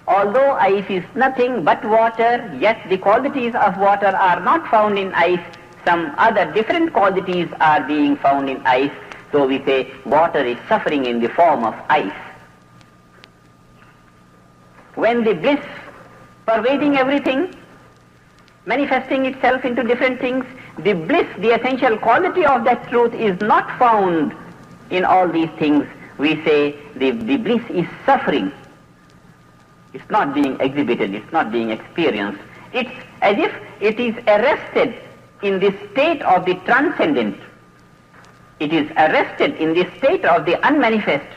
Although ice is nothing but water, yet the qualities of water are not found in ice. Some other different qualities are being found in ice. So we say water is suffering in the form of ice. when the bliss pervading everything, manifesting itself into different things, the bliss, the essential quality of that truth is not found in all these things, we say the bliss is suffering. It's not being exhibited, it's not being experienced. It's as if it is arrested in the state of the transcendent. It is arrested in the state of the unmanifest,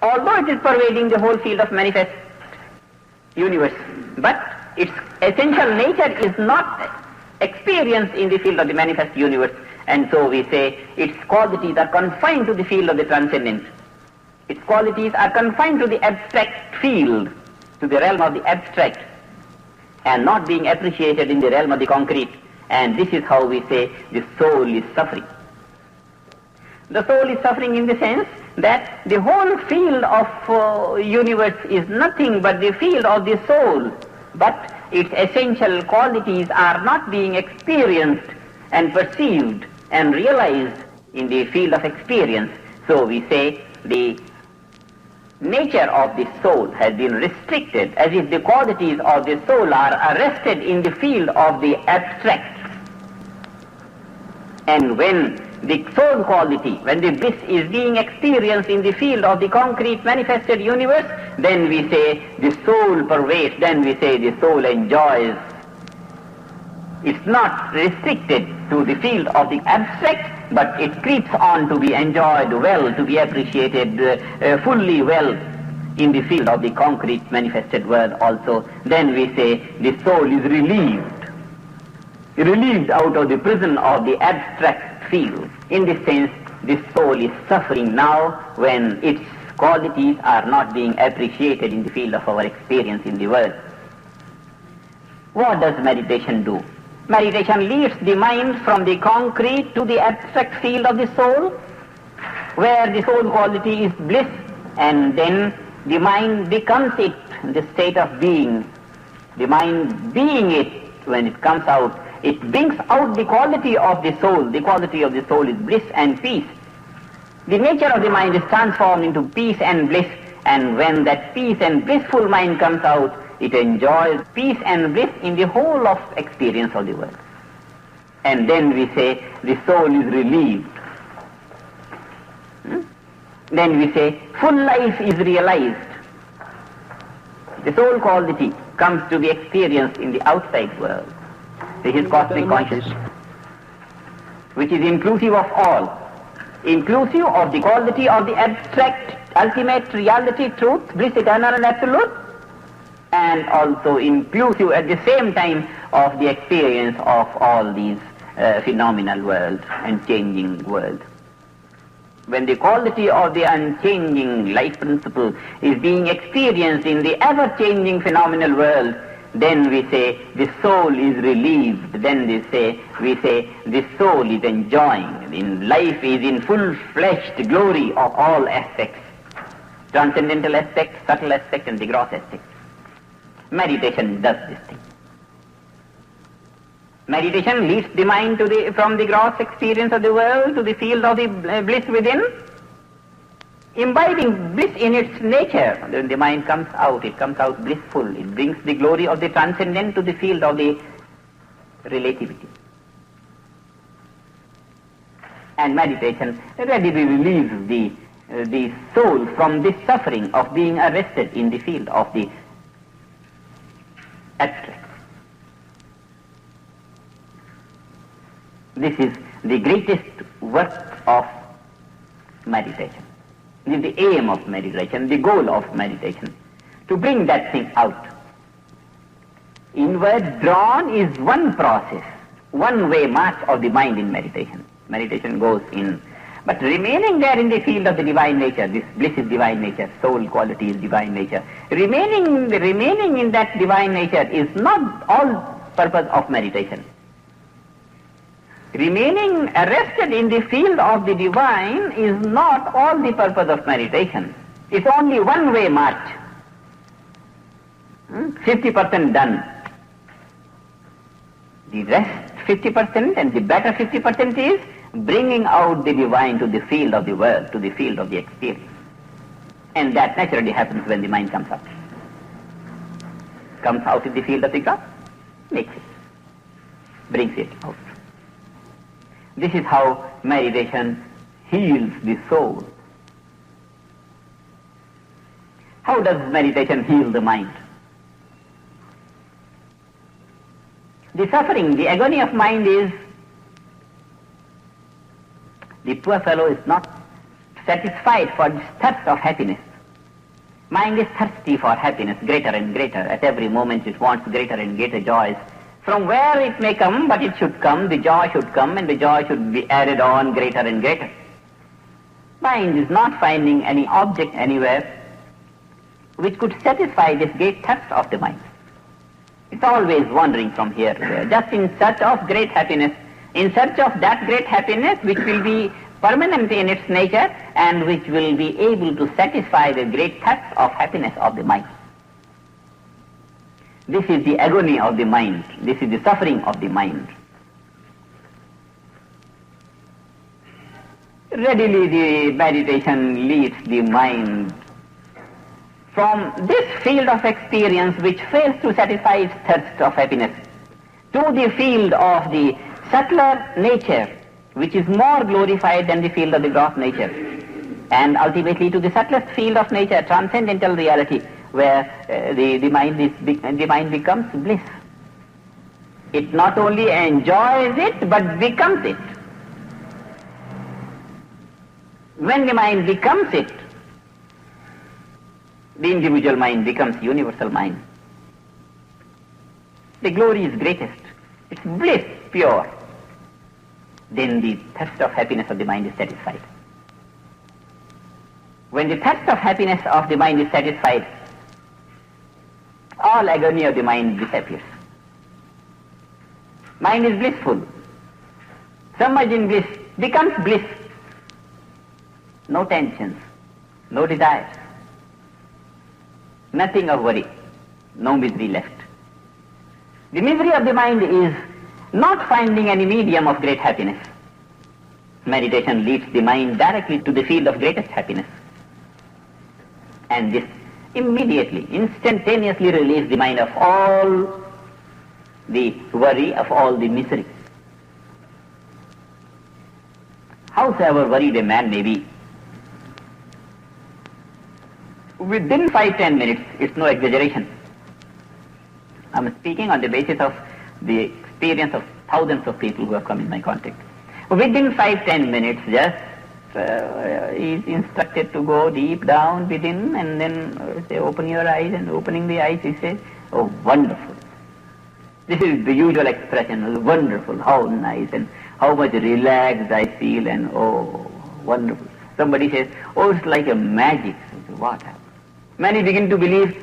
although it is pervading the whole field of manifest universe. But its essential nature is not experienced in the field of the manifest universe, and so we say its qualities are confined to the field of the transcendent. Its qualities are confined to the abstract field, to the realm of the abstract, and not being appreciated in the realm of the concrete. And this is how we say the soul is suffering. The soul is suffering in the sense that the whole field of universe is nothing but the field of the soul, but its essential qualities are not being experienced and perceived and realized in the field of experience. So we say the nature of the soul has been restricted, as if the qualities of the soul are arrested in the field of the abstract. And when the soul quality, when the bliss is being experienced in the field of the concrete manifested universe, then we say the soul pervades, then we say the soul enjoys. It's not restricted to the field of the abstract, but it creeps on to be enjoyed well, to be appreciated fully well in the field of the concrete manifested world also. Then we say the soul is relieved out of the prison of the abstract field. In this sense, the soul is suffering now when its qualities are not being appreciated in the field of our experience in the world. What does meditation do? Meditation leads the mind from the concrete to the abstract field of the soul, where the soul quality is bliss, and then the mind becomes it, the state of being. The mind being it, when it comes out, it brings out the quality of the soul. The quality of the soul is bliss and peace. The nature of the mind is transformed into peace and bliss, and when that peace and blissful mind comes out, it enjoys peace and bliss in the whole of experience of the world. And then we say the soul is relieved. Then we say full life is realized. The soul quality comes to be experienced in the outside world. This is cosmic consciousness, which is inclusive of all, inclusive of the quality of the abstract, ultimate reality, truth, bliss, eternal and absolute, and also inclusive at the same time of the experience of all these phenomenal world and changing world. When the quality of the unchanging life principle is being experienced in the ever-changing phenomenal world, then we say the soul is relieved. Then we say the soul is enjoying. In life is in full-fleshed glory of all aspects, transcendental aspect, subtle aspect, and the gross aspect. Meditation does this thing. Meditation leads the mind to from the gross experience of the world to the field of the bliss within, imbibing bliss in its nature. When the mind comes out, it comes out blissful. It brings the glory of the transcendent to the field of the relativity. And meditation readily relieves the soul from this suffering of being arrested in the field of the abstract. This is the greatest work of meditation. This is the aim of meditation, the goal of meditation, to bring that thing out. Inward drawn is one process, one-way march of the mind in meditation. Meditation goes in, but remaining there in the field of the divine nature, this bliss is divine nature, soul quality is divine nature. Remaining in that divine nature is not all purpose of meditation. Remaining arrested in the field of the divine is not all the purpose of meditation. It's only one-way march. 50% done. The rest 50% and the better 50% is bringing out the divine to the field of the world, to the field of the experience. And that naturally happens when the mind comes up. comes out in the field of the gross, makes it, brings it out. This is how meditation heals the soul. How does meditation heal the mind? The suffering, the agony of mind is, the poor fellow is not satisfied for this thirst of happiness. Mind is thirsty for happiness, greater and greater. At every moment it wants greater and greater joys. From where it may come, but it should come, the joy should come, and the joy should be added on greater and greater. Mind is not finding any object anywhere which could satisfy this great thirst of the mind. It's always wandering from here to there, just in search of great happiness, in search of that great happiness which will be permanent in its nature and which will be able to satisfy the great thirst of happiness of the mind. This is the agony of the mind. This is the suffering of the mind. Readily the meditation leads the mind from this field of experience which fails to satisfy its thirst of happiness to the field of the subtler nature which is more glorified than the field of the gross nature, and ultimately to the subtlest field of nature, transcendental reality, where the mind becomes bliss. It not only enjoys it but becomes it. When the mind becomes it, the individual mind becomes universal mind. The glory is greatest. It's bliss pure. Then the thirst of happiness of the mind is satisfied. When the thirst of happiness of the mind is satisfied, all agony of the mind disappears. Mind is blissful. Submerged in bliss, becomes bliss. No tensions, no desires, nothing of worry, no misery left. The misery of the mind is not finding any medium of great happiness. Meditation leads the mind directly to the field of greatest happiness. And this immediately, instantaneously relieves the mind of all the worry, of all the misery. Howsoever worried a man may be, within 5-10 minutes, it's no exaggeration. I'm speaking on the basis of the experience of thousands of people who have come in my contact. Within 5-10 minutes, just is instructed to go deep down within and then say, open your eyes, and opening the eyes, he says, oh, wonderful. This is the usual expression, wonderful, how nice, and how much relaxed I feel, and oh, wonderful. Somebody says, oh, it's like a magic. What happened? Many begin to believe,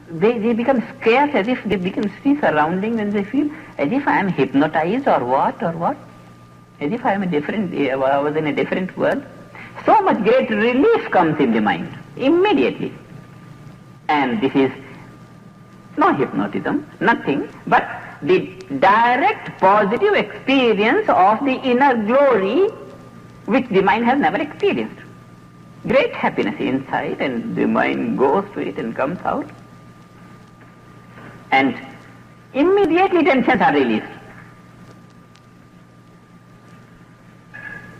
they become scared as if they begin to see surroundings and they feel as if I am hypnotized or what, as if I am I was in a different world. So much great relief comes in the mind, immediately. And this is no hypnotism, nothing, but the direct positive experience of the inner glory which the mind has never experienced. Great happiness inside, and the mind goes to it and comes out. And immediately tensions are released.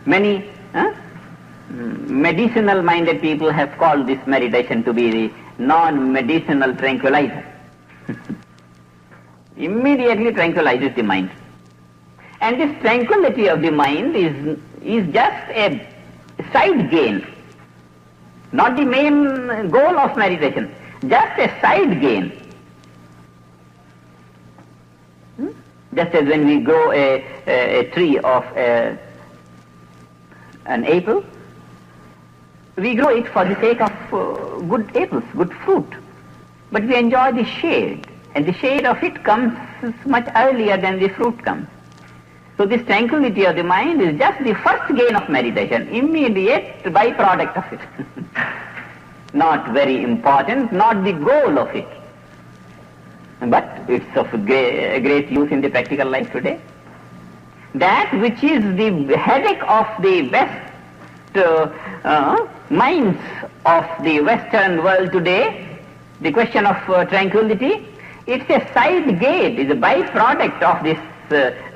Many medicinal minded people have called this meditation to be the non-medicinal tranquilizer. Immediately tranquilizes the mind. And this tranquility of the mind is just a side gain, not the main goal of meditation, just a side gain. Just as when we grow a tree of an apple, we grow it for the sake of good apples, good fruit. But we enjoy the shade, and the shade of it comes much earlier than the fruit comes. So this tranquility of the mind is just the first gain of meditation, immediate byproduct of it. Not very important, not the goal of it. But it's of great use in the practical life today. That which is the headache of the best minds of the Western world today the question of tranquility, it's a side gate, it's a byproduct of this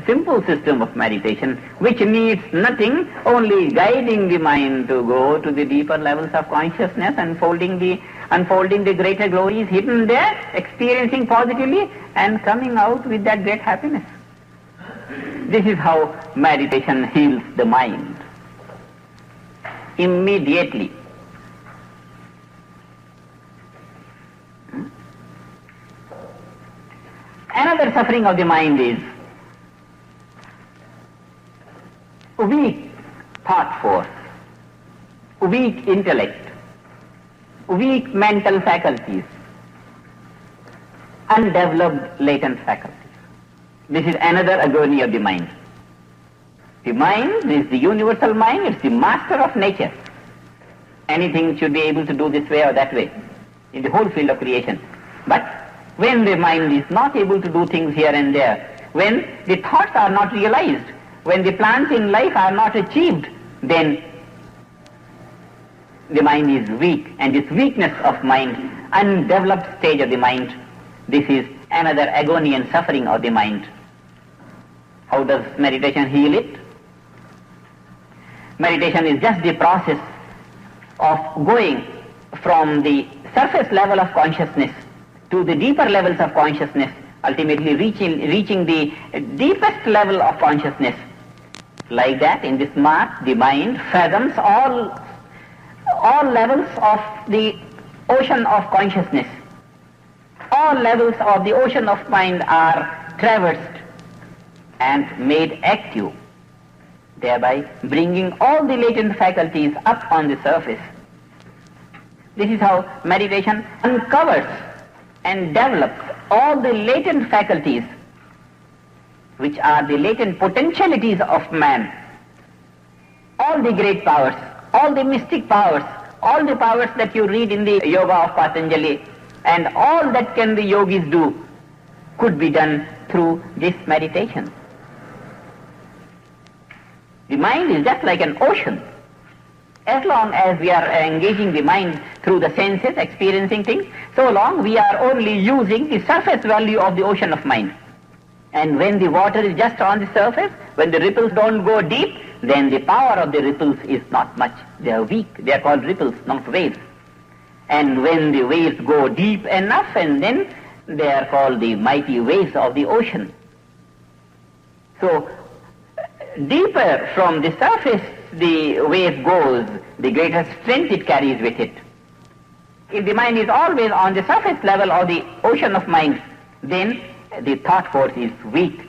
simple system of meditation, which needs nothing, only guiding the mind to go to the deeper levels of consciousness, unfolding the greater glories hidden there, experiencing positively, and coming out with that great happiness. This is how meditation heals the mind. Immediately. Another suffering of the mind is weak thought force, weak intellect, weak mental faculties, undeveloped latent faculties. This is another agony of the mind. The mind is the universal mind, it's the master of nature. Anything should be able to do this way or that way in the whole field of creation. But when the mind is not able to do things here and there, when the thoughts are not realized, when the plans in life are not achieved, then the mind is weak, and this weakness of mind, undeveloped stage of the mind, this is another agony and suffering of the mind. How does meditation heal it? Meditation is just the process of going from the surface level of consciousness to the deeper levels of consciousness, ultimately reaching the deepest level of consciousness. Like that, in this march, the mind fathoms all levels of the ocean of consciousness. All levels of the ocean of mind are traversed and made active, thereby bringing all the latent faculties up on the surface. This is how meditation uncovers and develops all the latent faculties, which are the latent potentialities of man. All the great powers, all the mystic powers, all the powers that you read in the yoga of Patanjali, and all that can the yogis do could be done through this meditation. The mind is just like an ocean. As long as we are engaging the mind through the senses, experiencing things, so long we are only using the surface value of the ocean of mind. And when the water is just on the surface, when the ripples don't go deep, then the power of the ripples is not much. They are weak. They are called ripples, not waves. And when the waves go deep enough, and then they are called the mighty waves of the ocean. So, deeper from the surface the wave goes, the greater strength it carries with it. If the mind is always on the surface level of the ocean of mind, then the thought force is weak.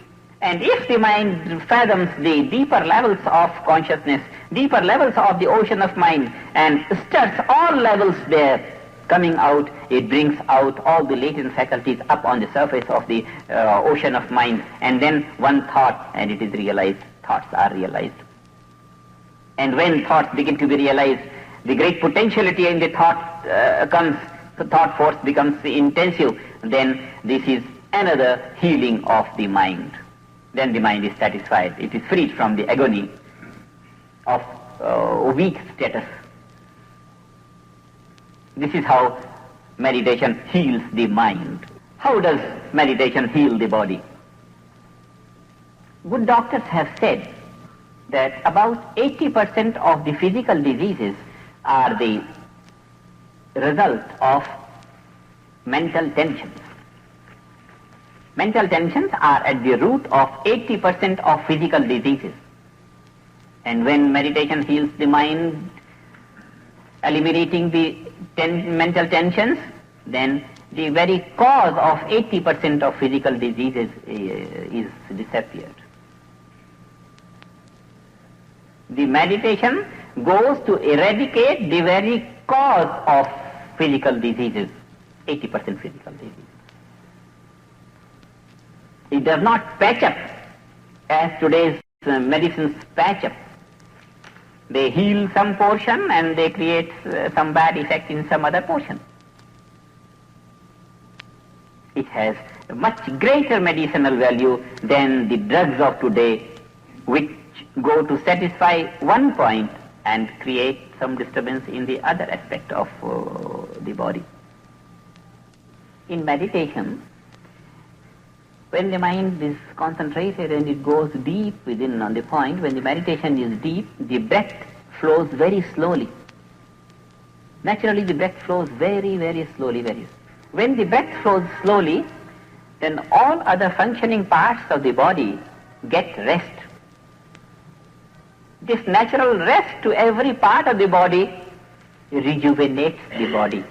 And if the mind fathoms the deeper levels of consciousness, deeper levels of the ocean of mind, and stirs all levels there, coming out, it brings out all the latent faculties up on the surface of the ocean of mind, and then one thought, and it is realized, thoughts are realized. And when thoughts begin to be realized, the great potentiality in the thought comes, the thought force becomes intensive, then this is another healing of the mind. Then the mind is satisfied. It is freed from the agony of weak status. This is how meditation heals the mind. How does meditation heal the body? Good doctors have said that about 80% of the physical diseases are the result of mental tensions. Mental tensions are at the root of 80% of physical diseases. And when meditation heals the mind, eliminating the mental tensions, then the very cause of 80% of physical diseases is disappeared. The meditation goes to eradicate the very cause of physical diseases, 80% physical diseases. It does not patch up as today's medicines patch up. They heal some portion and they create some bad effect in some other portion. It has a much greater medicinal value than the drugs of today, which go to satisfy one point and create some disturbance in the other aspect of the body. in meditation, when the mind is concentrated and it goes deep within on the point, when the meditation is deep, the breath flows very slowly. Naturally, the breath flows very, very slowly, When the breath flows slowly, then all other functioning parts of the body get rest. This natural rest to every part of the body rejuvenates the body.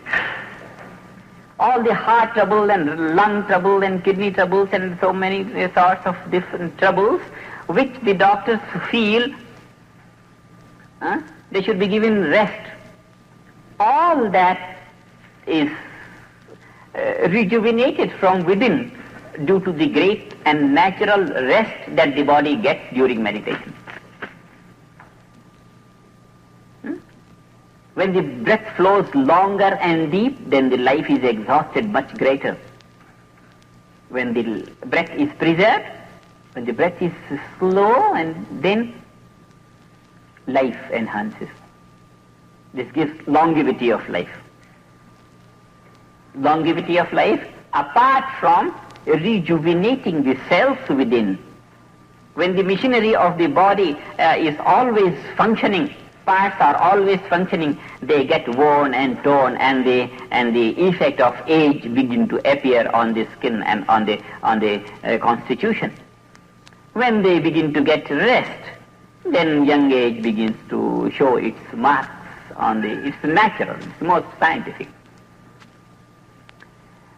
All the heart trouble and lung trouble and kidney troubles and so many sorts of different troubles which the doctors feel they should be given rest. All that is rejuvenated from within due to the great and natural rest that the body gets during meditation. When the breath flows longer and deep, then the life is exhausted much greater. When the breath is preserved, when the breath is slow, and then life enhances. This gives longevity of life. Longevity of life apart from rejuvenating the cells within. When the machinery of the body is always functioning, parts are always functioning, they get worn and torn, and the effect of age begin to appear on the skin and on the constitution. When they begin to get rest, then young age begins to show its marks on it's natural, it's most scientific.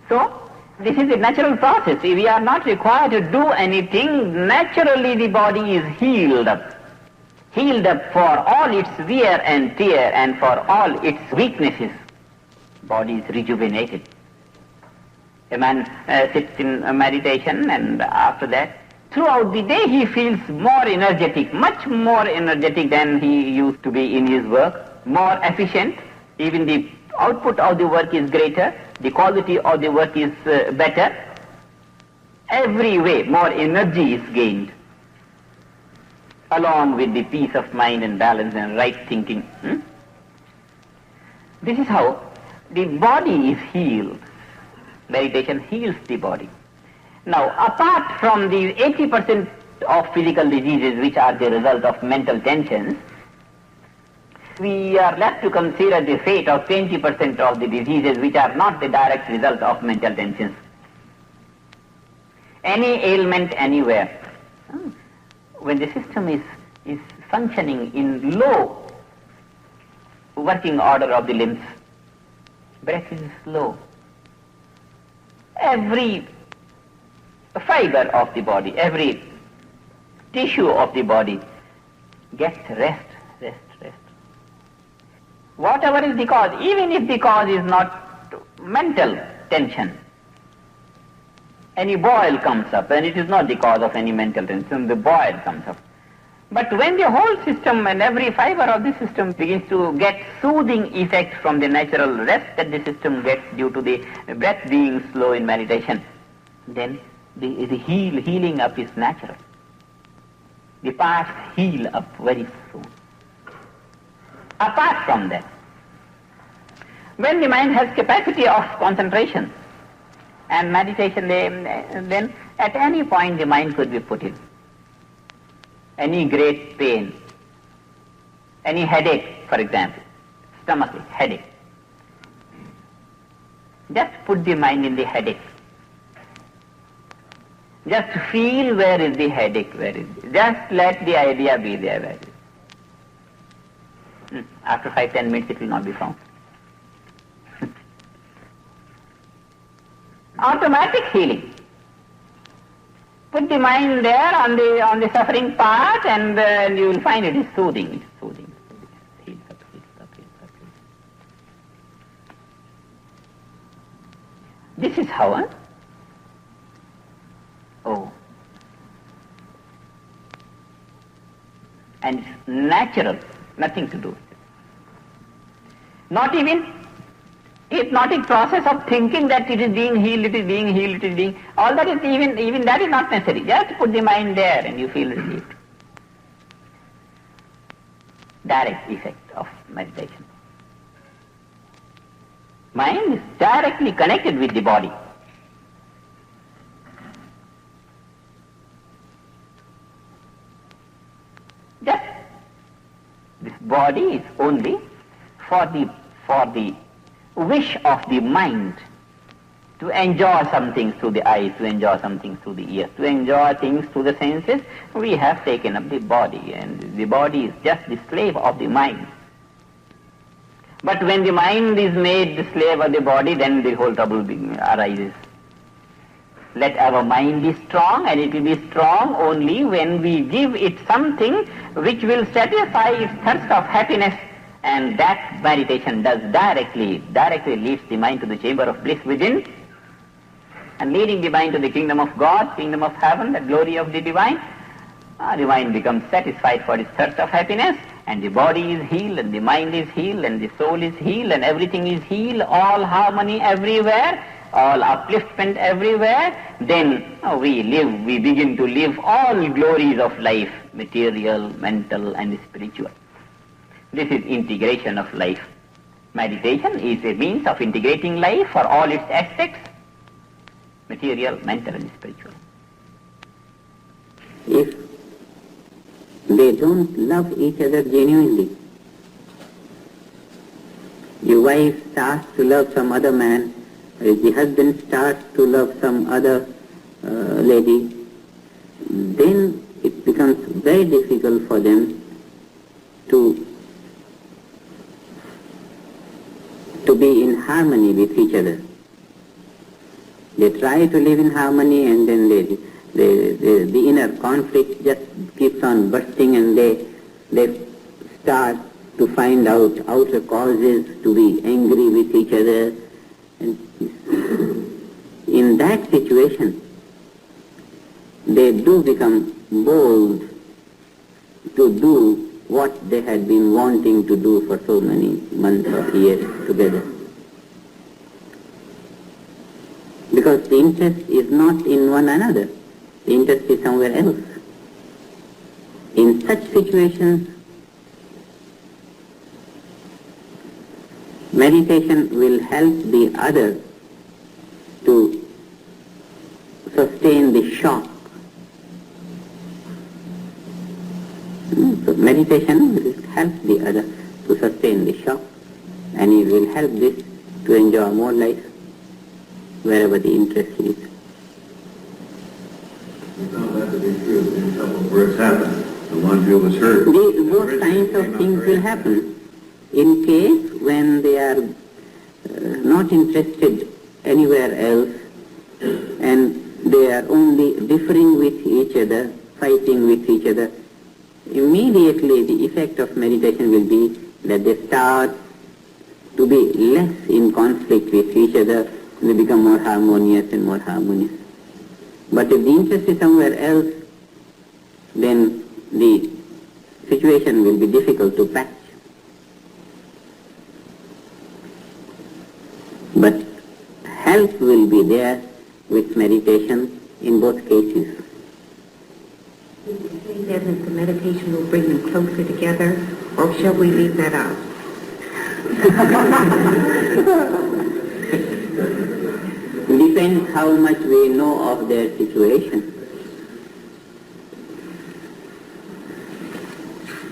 So, this is a natural process. We are not required to do anything. Naturally the body is healed up for all its wear and tear and for all its weaknesses. Body is rejuvenated. A man sits in meditation, and after that, throughout the day he feels more energetic, much more energetic than he used to be in his work, more efficient. Even the output of the work is greater, the quality of the work is better. Every way more energy is gained, along with the peace of mind and balance and right thinking. This is how the body is healed. Meditation heals the body. Now, apart from the 80% of physical diseases which are the result of mental tensions, we are left to consider the fate of 20% of the diseases which are not the direct result of mental tensions. Any ailment anywhere, when the system is functioning in low working order of the limbs, breath is slow. Every fiber of the body, every tissue of the body gets rest. Whatever is the cause, even if the cause is not mental tension, any boil comes up, and it is not the cause of any mental tension, the boil comes up. But when the whole system and every fiber of the system begins to get soothing effect from the natural rest that the system gets due to the breath being slow in meditation, then the healing up is natural. The parts heal up very soon. Apart from that, when the mind has capacity of concentration and meditation, then at any point the mind could be put in. Any great pain, any headache, for example, stomach headache. Just put the mind in the headache. Just feel where is the headache, where is it. Just let the idea be there, where is it. After 5-10 minutes it will not be found. Automatic healing. Put the mind there on the suffering part, and you will find it is soothing. It is soothing. Heals up. This is how. And it's natural, nothing to do with it. Not even hypnotic process of thinking that it is being healed, all that is even that is not necessary. Just put the mind there and you feel relieved. Direct effect of meditation. Mind is directly connected with the body. body is only for the wish of the mind to enjoy some things through the eyes, to enjoy some things through the ears, to enjoy things through the senses. We have taken up the body, and the body is just the slave of the mind. But when the mind is made the slave of the body, then the whole trouble arises. Let our mind be strong, and it will be strong only when we give it something which will satisfy its thirst of happiness. And that meditation does directly leads the mind to the chamber of bliss within, and leading the mind to the kingdom of God, kingdom of heaven, the glory of the divine. The mind becomes satisfied for its thirst of happiness, and the body is healed, and the mind is healed, and the soul is healed, and everything is healed, all harmony everywhere, all upliftment everywhere. Then we begin to live all glories of life, material, mental, and spiritual. This is integration of life. Meditation is a means of integrating life for all its aspects, material, mental, and spiritual. If they don't love each other genuinely, your wife starts to love some other man, or if the husband starts to love some other lady, then it becomes very difficult for them to be in harmony with each other. They try to live in harmony, and then the inner conflict just keeps on bursting, and they start to find out outer causes to be angry with each other. And in that situation, they do become bold to do what they had been wanting to do for so many months or years together. Because the interest is not in one another, the interest is somewhere else. In such situations, meditation will help the other to sustain the shock. So meditation will help the other to sustain the shock, and it will help this to enjoy more life wherever the interest is. You found that to be true in couples where it's happened. The one who was hurt. Both kinds of things will happen. In case when they are not interested anywhere else, and they are only differing with each other, fighting with each other, immediately the effect of meditation will be that they start to be less in conflict with each other, and they become more harmonious and more harmonious. But if the interest is somewhere else, then the situation will be difficult to patch. But help will be there with meditation in both cases. Do you think then that the meditation will bring them closer together, or shall we leave that out? Depends how much we know of their situation.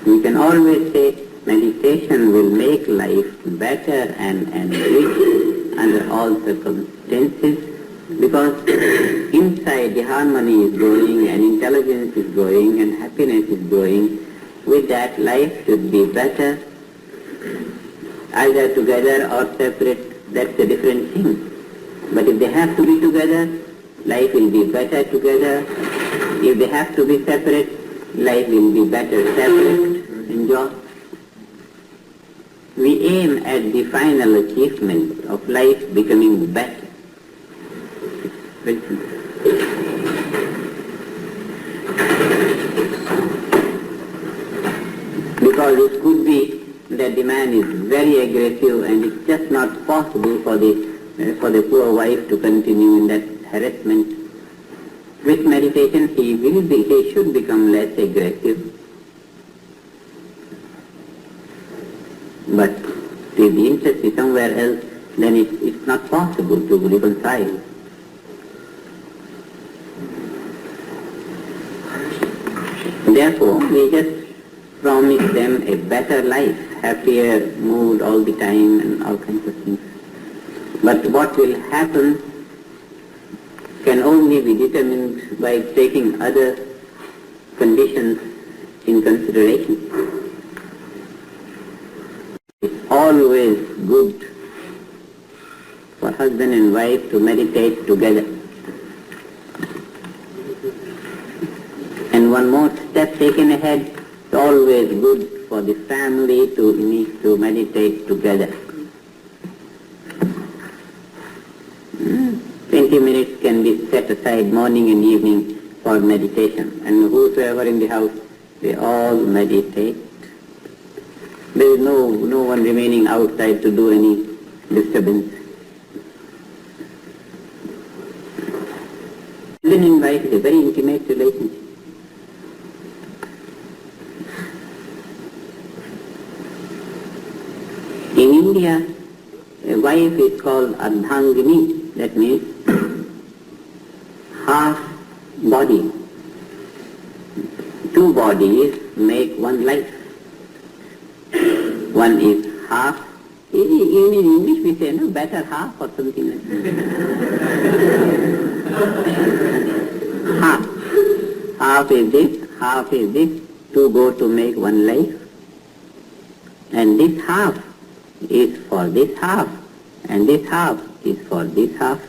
We can always say meditation will make life better and rich under all circumstances, because inside the harmony is growing, and intelligence is growing, and happiness is growing. With that, life should be better. Either together or separate, that's a different thing. But if they have to be together, life will be better together. If they have to be separate, life will be better separate. Enjoy. We aim at the final achievement of life becoming better. Because it could be that the man is very aggressive, and it's just not possible for the poor wife to continue in that harassment. With meditation, he should become less aggressive. But if the interest is somewhere else, then it's not possible to reconcile. Therefore, we just promise them a better life, happier mood all the time and all kinds of things. But what will happen can only be determined by taking other conditions in consideration. It's always good for husband and wife to meditate together. And one more step taken ahead, it's always good for the family to meditate together. 20 minutes can be set aside morning and evening for meditation. And whosoever in the house, they all meditate. There is no one remaining outside to do any disturbance. Husband and wife is a very intimate relationship. In India, a wife is called ardhangini, that means half body. Two bodies make one life. One is half, even in English we say, no, better half or something like that. Half. Half is this, two go to make one life. And this half is for this half, and this half is for this half.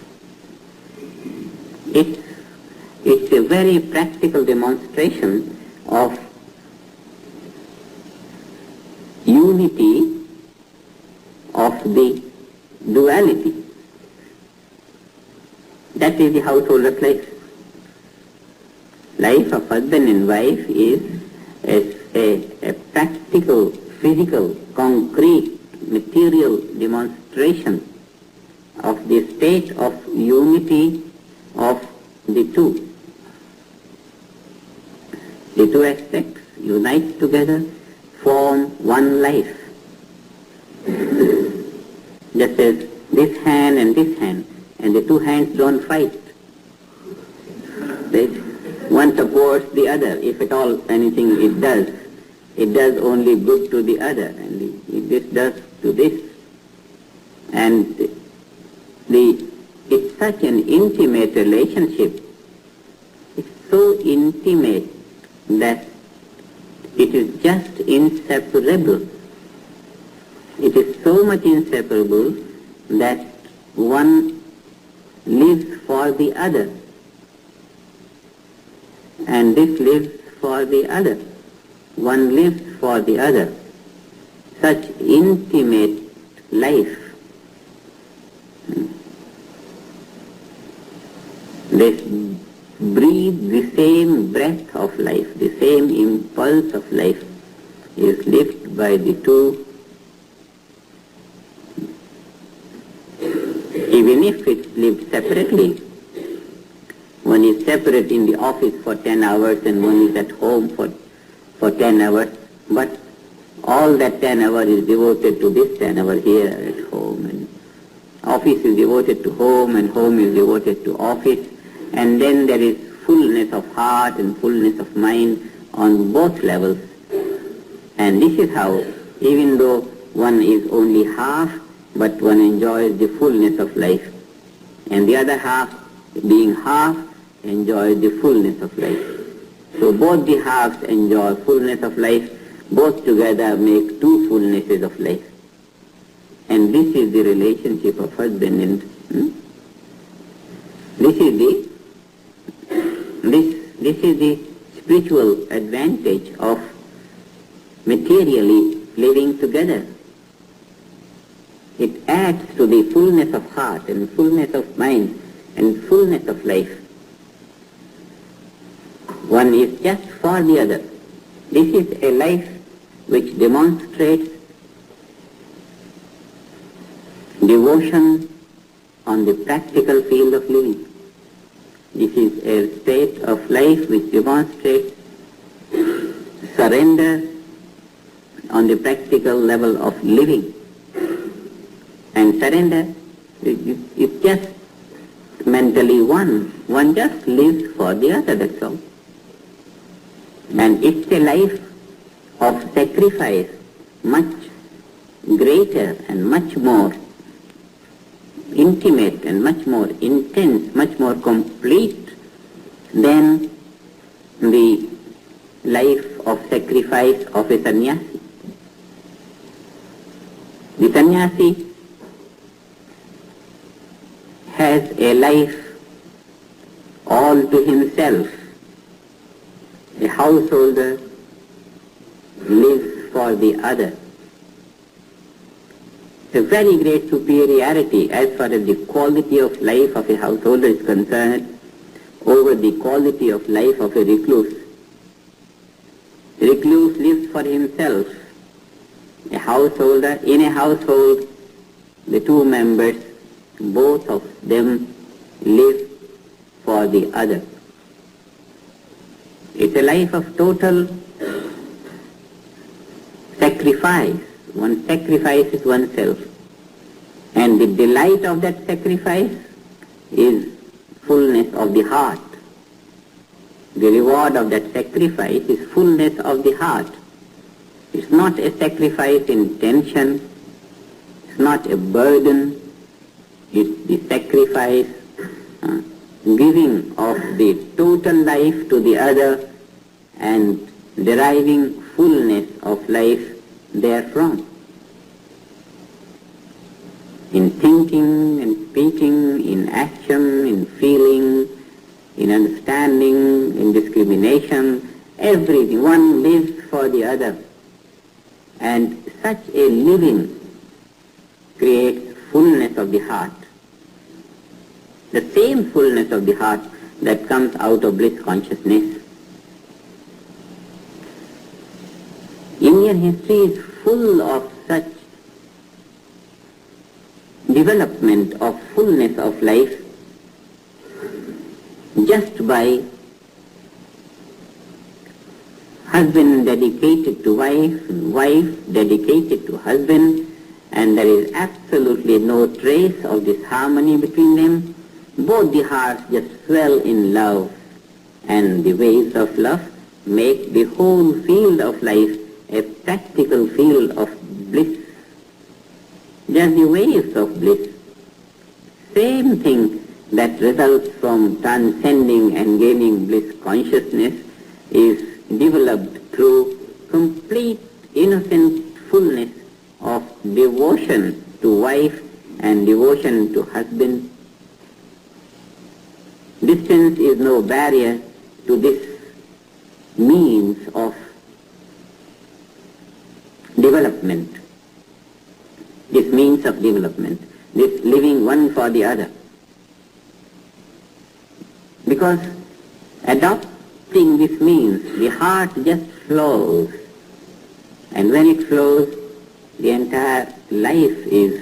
It's a very practical demonstration of unity of the duality. That is the householder's life. Life of husband and wife is a practical, physical, concrete, material demonstration of the state of unity of the two. The two aspects unite together, form one life. Just as this hand and the two hands don't fight. One supports the other. If at all anything it does only good to the other, and this does to this. And it's such an intimate relationship. It's so intimate that it is just inseparable. It is so much inseparable that one lives for the other, and this lives for the other. One lives for the other. Such intimate life. They breathe the same breath of life, the same impulse of life is lived by the two. Even if it's lived separately, one is separate in the office for 10 hours and one is at home for 10 hours, but all that 10 hours is devoted to this 10 hours here at home, and office is devoted to home and home is devoted to office, and then there is fullness of heart and fullness of mind on both levels. And this is how, even though one is only half, but one enjoys the fullness of life, and the other half, being half, enjoys the fullness of life. So both the halves enjoy fullness of life, both together make two fullnesses of life. And this is the relationship of husband and this is the spiritual advantage of materially living together. It adds to the fullness of heart and fullness of mind and fullness of life. One is just for the other. This is a life which demonstrates devotion on the practical field of living. This is a state of life which demonstrates surrender on the practical level of living. And surrender is just mentally one. One just lives for the other, that's all. And it's a life of sacrifice much greater and much more intimate and much more intense, much more complete than the life of sacrifice of a sannyasi. The sannyasi has a life all to himself. A householder lives for the other. It's a very great superiority as far as the quality of life of a householder is concerned over the quality of life of a recluse. The recluse lives for himself. A householder, in a household, the two members, both of them live for the other. It's a life of total sacrifice. One sacrifices oneself. And the delight of that sacrifice is fullness of the heart. The reward of that sacrifice is fullness of the heart. It's not a sacrifice in tension. It's not a burden. It's the sacrifice, giving of the total life to the other and deriving fullness of life therefrom. In thinking and speaking, in action, in feeling, in understanding, in discrimination, everything. One lives for the other. And such a living creates fullness of the heart. The same fullness of the heart that comes out of bliss consciousness. Indian history is full of such development of fullness of life just by husband dedicated to wife, and wife dedicated to husband, and there is absolutely no trace of this harmony between them. Both the hearts just swell in love, and the waves of love make the whole field of life a practical field of bliss. Just the waves of bliss. Same thing that results from transcending and gaining bliss consciousness is developed through complete innocent fullness of devotion to wife and devotion to husband. Distance is no barrier to this means of development, this means of development, this living one for the other. Because adopting this means, the heart just flows, and when it flows, the entire life is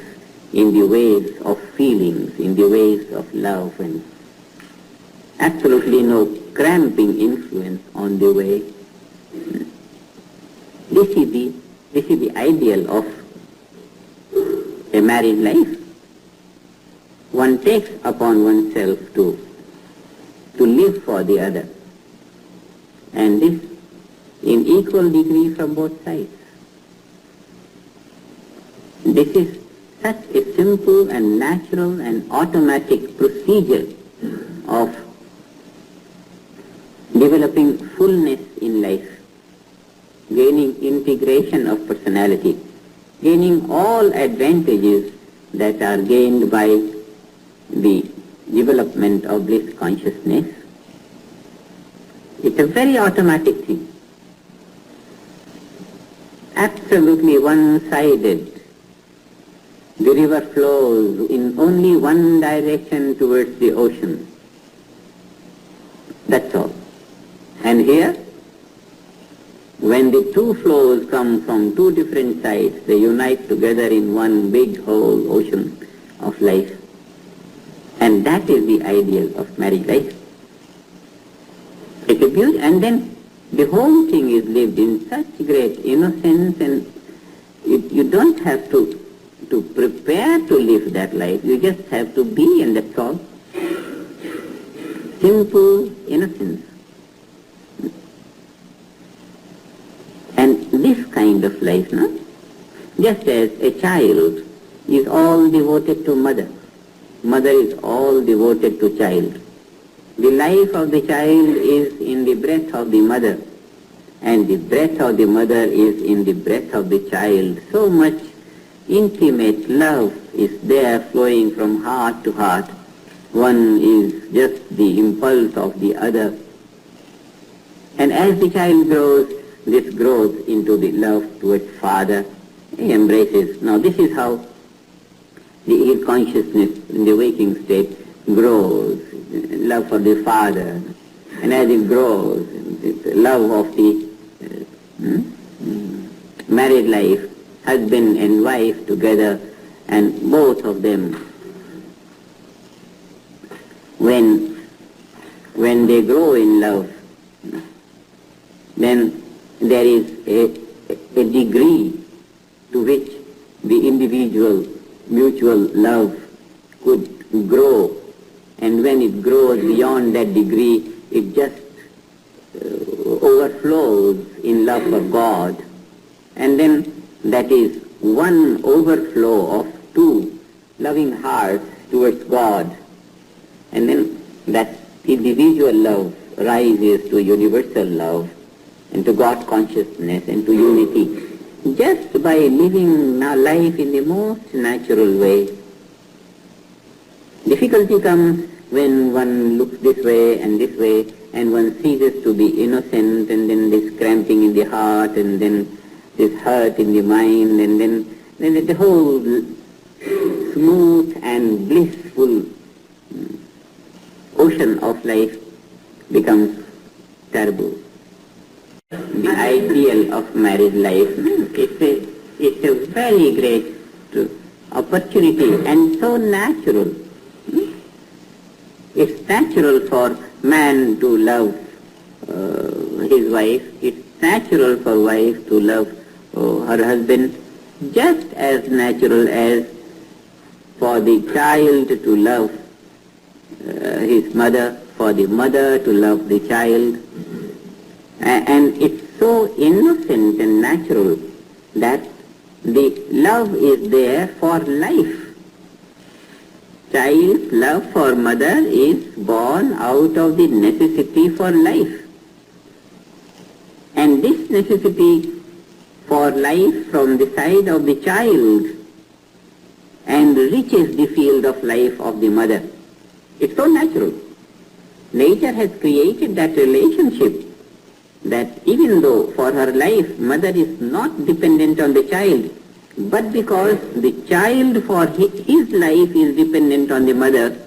in the waves of feelings, in the waves of love, and absolutely no cramping influence on the way. This is the ideal of a married life. One takes upon oneself to live for the other, and this in equal degree from both sides. This is such a simple and natural and automatic procedure of developing fullness in life, gaining integration of personality, gaining all advantages that are gained by the development of bliss consciousness. It's a very automatic thing, absolutely one-sided. The river flows in only one direction towards the ocean. That's all. And here, when the two flows come from two different sides, they unite together in one big whole ocean of life. And that is the ideal of marriage life. It's a beauty, and then the whole thing is lived in such great innocence, and you don't have to prepare to live that life. You just have to be, and that's all. Simple innocence. And this kind of life, no? Just as a child is all devoted to mother, mother is all devoted to child. The life of the child is in the breath of the mother, and the breath of the mother is in the breath of the child. So much intimate love is there flowing from heart to heart. One is just the impulse of the other. And as the child grows, this grows into the love towards father. He embraces. Now this is how the consciousness in the waking state grows, love for the father. And as it grows, the love of the married life, husband and wife together, and both of them, when they grow in love, then there is a degree to which the individual mutual love could grow, and when it grows beyond that degree, it just overflows in love for God, and then that is one overflow of two loving hearts towards God, and then that individual love rises to universal love and to God consciousness and to unity, just by living life in the most natural way. Difficulty comes when one looks this way, and one ceases to be innocent, and then this cramping in the heart, and then this hurt in the mind, and then the whole smooth and blissful ocean of life becomes terrible. The ideal of married life, it's a very great opportunity and so natural. It's natural for man to love his wife. It's natural for wife to love her husband, just as natural as for the child to love his mother, for the mother to love the child. And it's so innocent and natural that the love is there for life. Child's love for mother is born out of the necessity for life. And this necessity for life from the side of the child enriches the field of life of the mother. It's so natural. Nature has created that relationship, that even though for her life mother is not dependent on the child, but because the child for his life is dependent on the mother's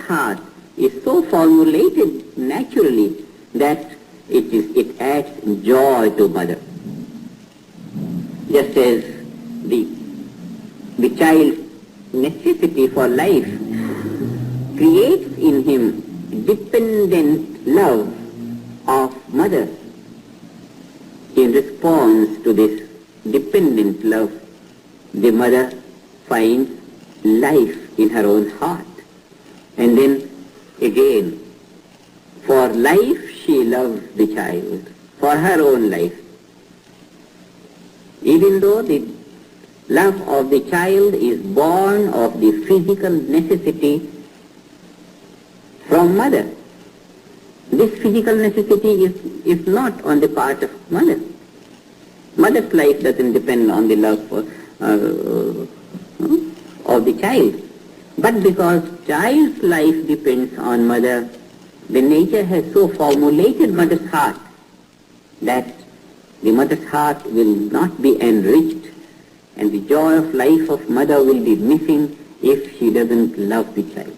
heart is so formulated naturally that it adds joy to mother. Just as the child's necessity for life creates in him dependent love of mother. In response to this dependent love, the mother finds life in her own heart. And then again, for life she loves the child, for her own life. Even though the love of the child is born of the physical necessity from mother, this physical necessity is not on the part of mother. Mother's life doesn't depend on the love of the child. But because child's life depends on mother, the nature has so formulated mother's heart that the mother's heart will not be enriched, and the joy of life of mother will be missing if she doesn't love the child.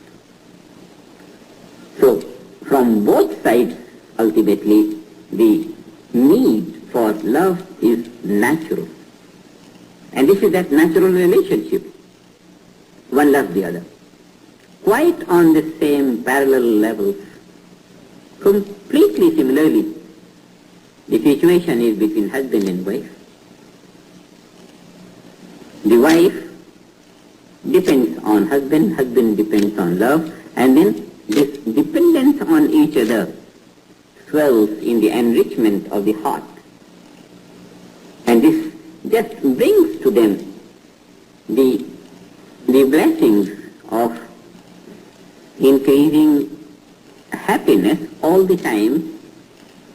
So, from both sides, ultimately, the need for love is natural. And this is that natural relationship. One loves the other. Quite on the same parallel levels. Completely similarly, the situation is between husband and wife. The wife depends on husband, husband depends on love, and then this dependence on each other swells in the enrichment of the heart. just brings to them the blessings of increasing happiness all the time.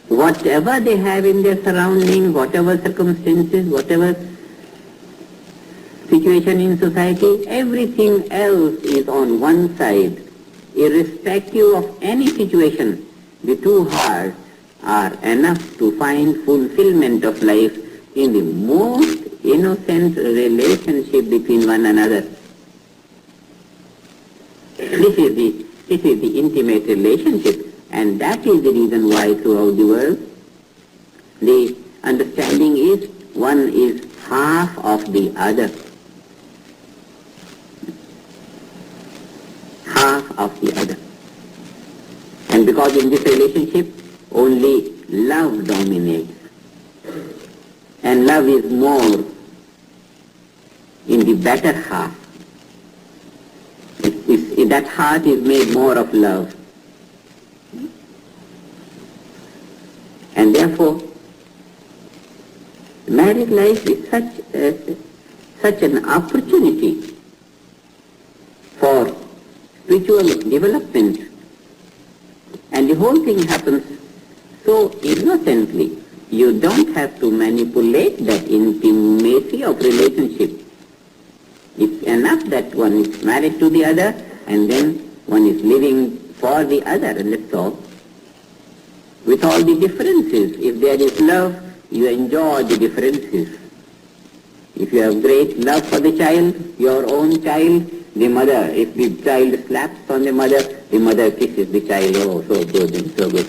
Whatever they have in their surrounding, whatever circumstances, whatever situation in society, everything else is on one side. Irrespective of any situation, the two hearts are enough to find fulfillment of life in the most innocent relationship between one another. This is the intimate relationship, and that is the reason why throughout the world the understanding is one is half of the other. Half of the other. And because in this relationship only love dominates, and love is more in the better half. That heart is made more of love. And therefore, married life is such an opportunity for spiritual development, and the whole thing happens so innocently. You don't have to manipulate that intimacy of relationship. It's enough that one is married to the other and then one is living for the other, and that's all. With all the differences. If there is love, you enjoy the differences. If you have great love for the child, your own child, the mother, if the child slaps on the mother kisses the child, oh, so good and so good.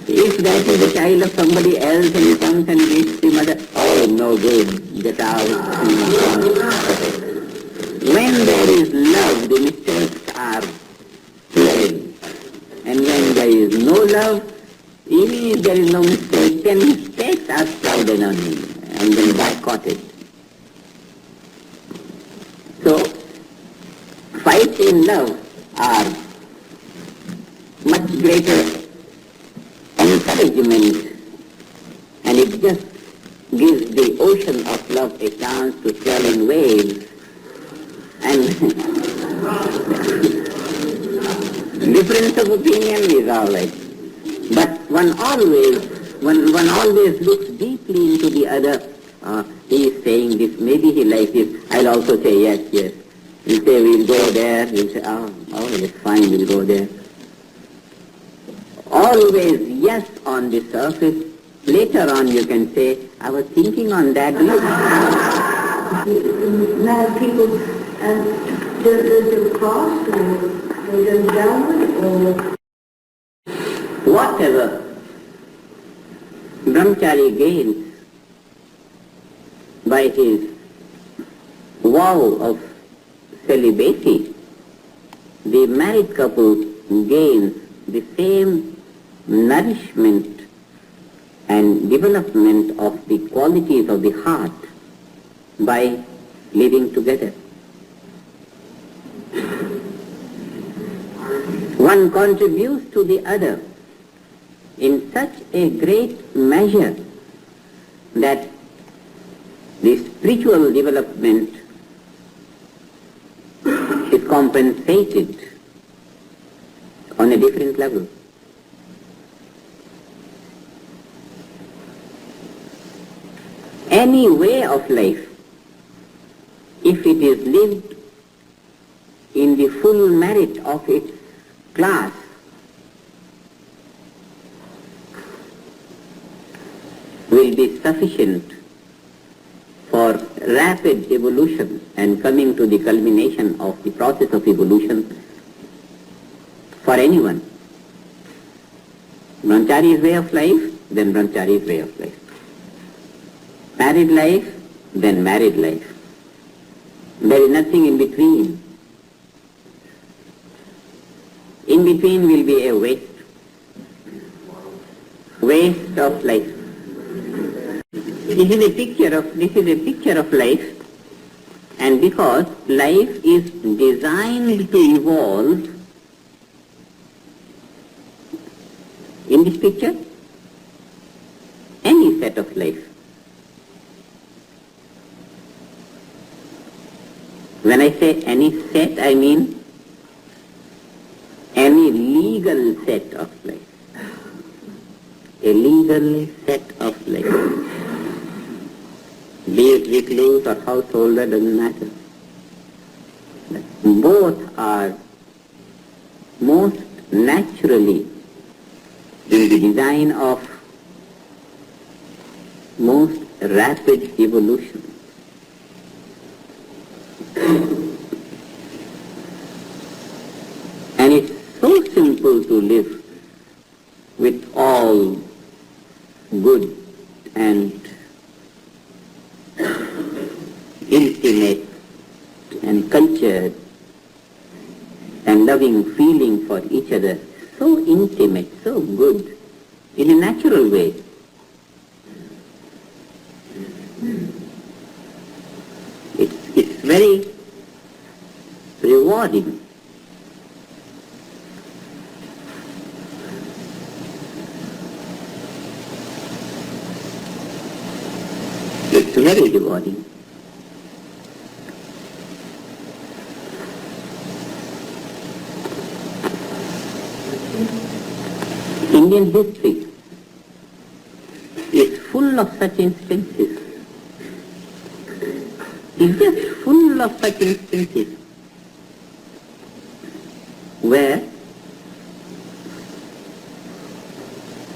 If that is the child of somebody else and he comes and beats the mother, oh, no good, get out. When there is love, the mistakes are plain. And when there is no love, even if there is no mistake, then mistakes are crowded on him and then boycotted. So, fights in love are much greater encouragement, and it just gives the ocean of love a chance to swell in waves. And difference of opinion is all right. But one always looks deeply into the other. He is saying this, maybe he likes this. I'll also say yes, yes. He'll say we'll go there. He'll say, oh, that's fine, we'll go there. Always yes on the surface. Later on you can say, I was thinking on that. Mad people, and does it cross or they go downward or? Whatever brahmachari gains by his vow of celibacy, the married couple gains the same nourishment and development of the qualities of the heart by living together. One contributes to the other in such a great measure that the spiritual development is compensated on a different level. Any way of life, if it is lived in the full merit of its class, will be sufficient for rapid evolution and coming to the culmination of the process of evolution for anyone. Brahmachari's way of life, then brahmachari's way of life. Married life, then married life. There is nothing in between. In between will be a waste. Waste of life. This is a picture of life, and because life is designed to evolve, in this picture, any set of life When I say any set, I mean any legal set of life. A legal set of life. Be it recluse or householder, doesn't matter. Both are most naturally in the design of most rapid evolution. And it's so simple to live with all good and intimate and cultured and loving feeling for each other, so intimate, so good, in a natural way. It's very rewarding. It's very rewarding. Indian history is full of such instances. It's just full of such instances where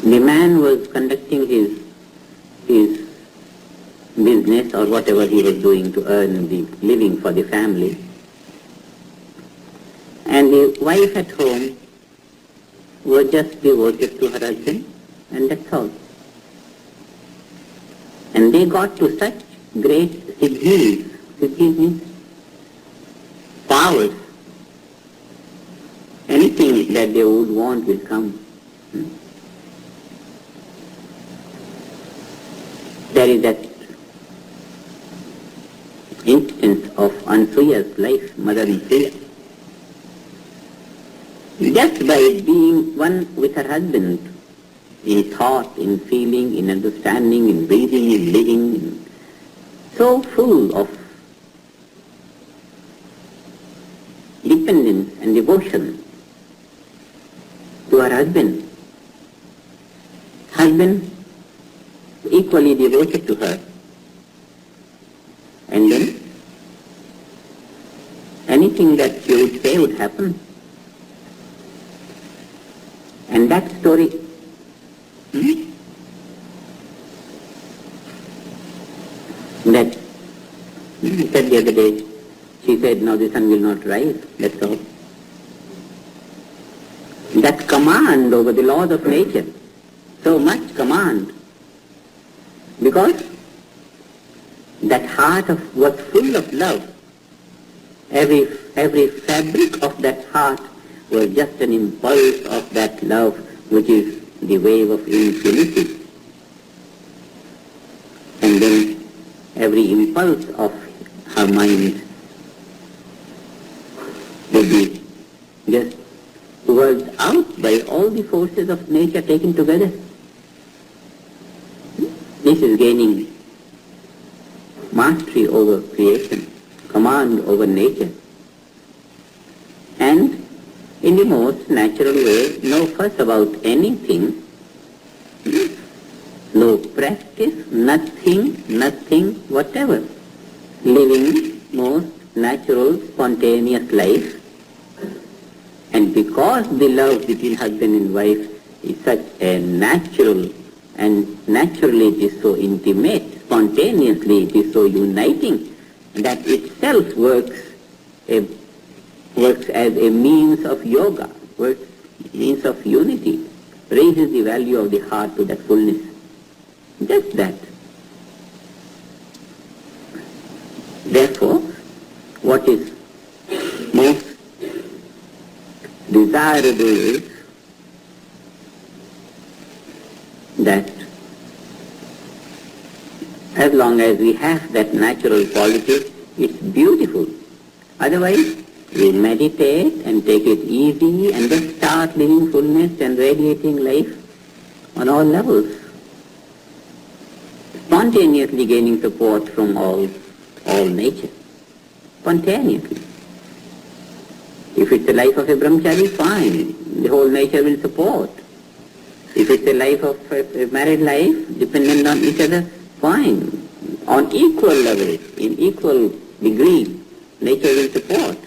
the man was conducting his business or whatever he was doing to earn the living for the family, and the wife at home was just devoted to her husband, and that's all. And they got to such great siddhis. Siddhis means powers. Anything that they would want will come. There is that instance of Ansuya's life, Mother Ansuya. Just by being one with her husband, in thought, in feeling, in understanding, in breathing, in living, so full of dependence and devotion to her husband. Husband equally devoted to her. And then anything that she would say would happen. And that story, that said the other day, she said, now the sun will not rise, that's all. That command over the laws of nature, so much command, because that heart was full of love. Every fabric of that heart was just an impulse of that love, which is the wave of infinity. And then every impulse of her mind would be just worked out by all the forces of nature taken together. This is gaining mastery over creation, command over nature. And in the most natural way, no fuss about anything, no practice, nothing, whatever. Living most natural, spontaneous life. And because the love between husband and wife is such a natural, and naturally it is so intimate, spontaneously it is so uniting, that itself works as a means of yoga, works means of unity, raises the value of the heart to that fullness. Just that. Therefore, what is most desirable is that as long as we have that natural quality, it's beautiful. Otherwise, we meditate and take it easy and just start living fullness and radiating life on all levels, spontaneously gaining support from all nature, spontaneously. If it's the life of a brahmachari, fine, the whole nature will support. If it's a life of a married life, dependent on each other, fine. On equal level, in equal degree, nature will support.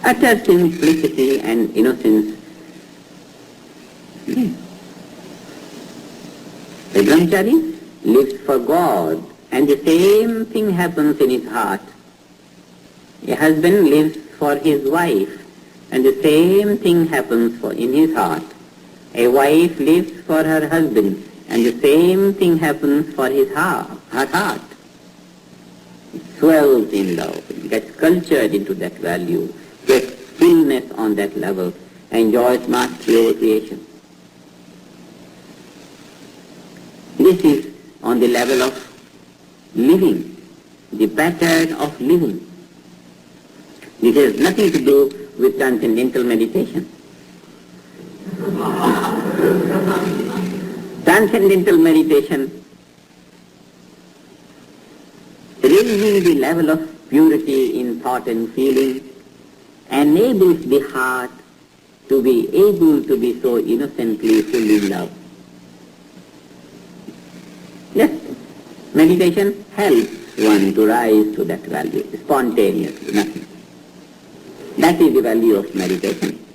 Utter simplicity and innocence. A brahmachari lives for God, and the same thing happens in his heart. A husband lives for his wife, and the same thing happens in his heart. A wife lives for her husband, and the same thing happens for her heart. It swells in love, it gets cultured into that value, gets fullness on that level, enjoys mastery over creation. This is on the level of living, the pattern of living. This has nothing to do with transcendental meditation. Transcendental meditation raising the level of purity in thought and feeling enables the heart to be able to be so innocently full in love. Yes, meditation helps one to rise to that value, spontaneously, nothing. That is the value of meditation.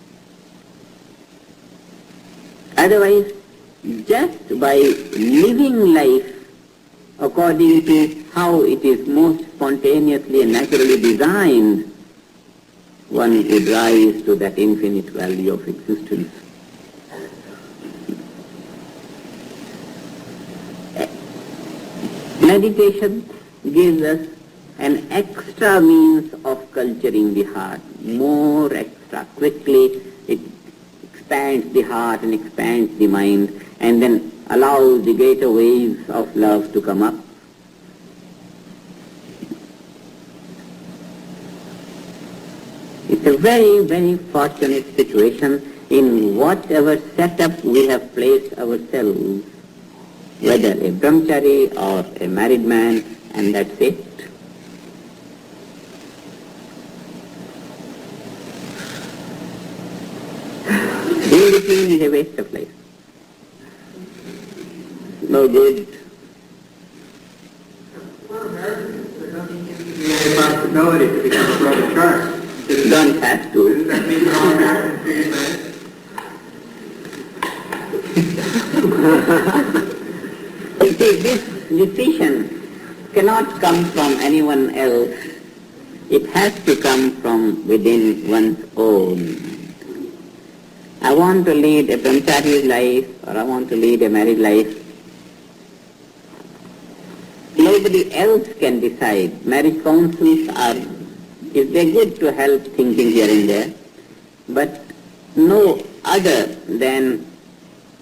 Otherwise, just by living life according to how it is most spontaneously and naturally designed, one would rise to that infinite value of existence. Meditation gives us an extra means of culturing the heart, more extra, quickly. It expands the heart and expands the mind, and then allows the greater waves of love to come up. It's a very, very fortunate situation in whatever setup we have placed ourselves, whether a brahmachari or a married man, and that's it. In between is a waste of life. No good. A possibility to become a brother chart. Don't have to. Does that mean all Americans do You see, this decision cannot come from anyone else. It has to come from within one's own. I want to lead a brahmachari life, or I want to lead a married life. Nobody else can decide. Marriage councils they're good to help thinking here and there, but no other than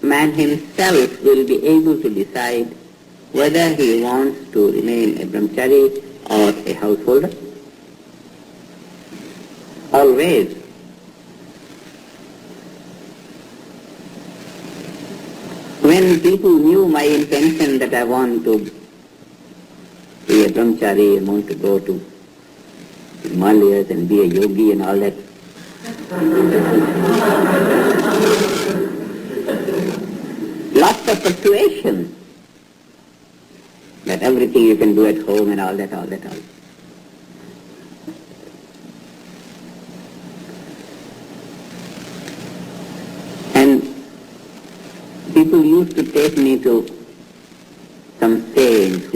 man himself will be able to decide whether he wants to remain a brahmachari or a householder. Always. When people knew my intention that I want to be a brahmachari, I want to go to Himalayas and be a yogi and all that, lots of persuasion that everything you can do at home and all that. And people used to take me to some saints,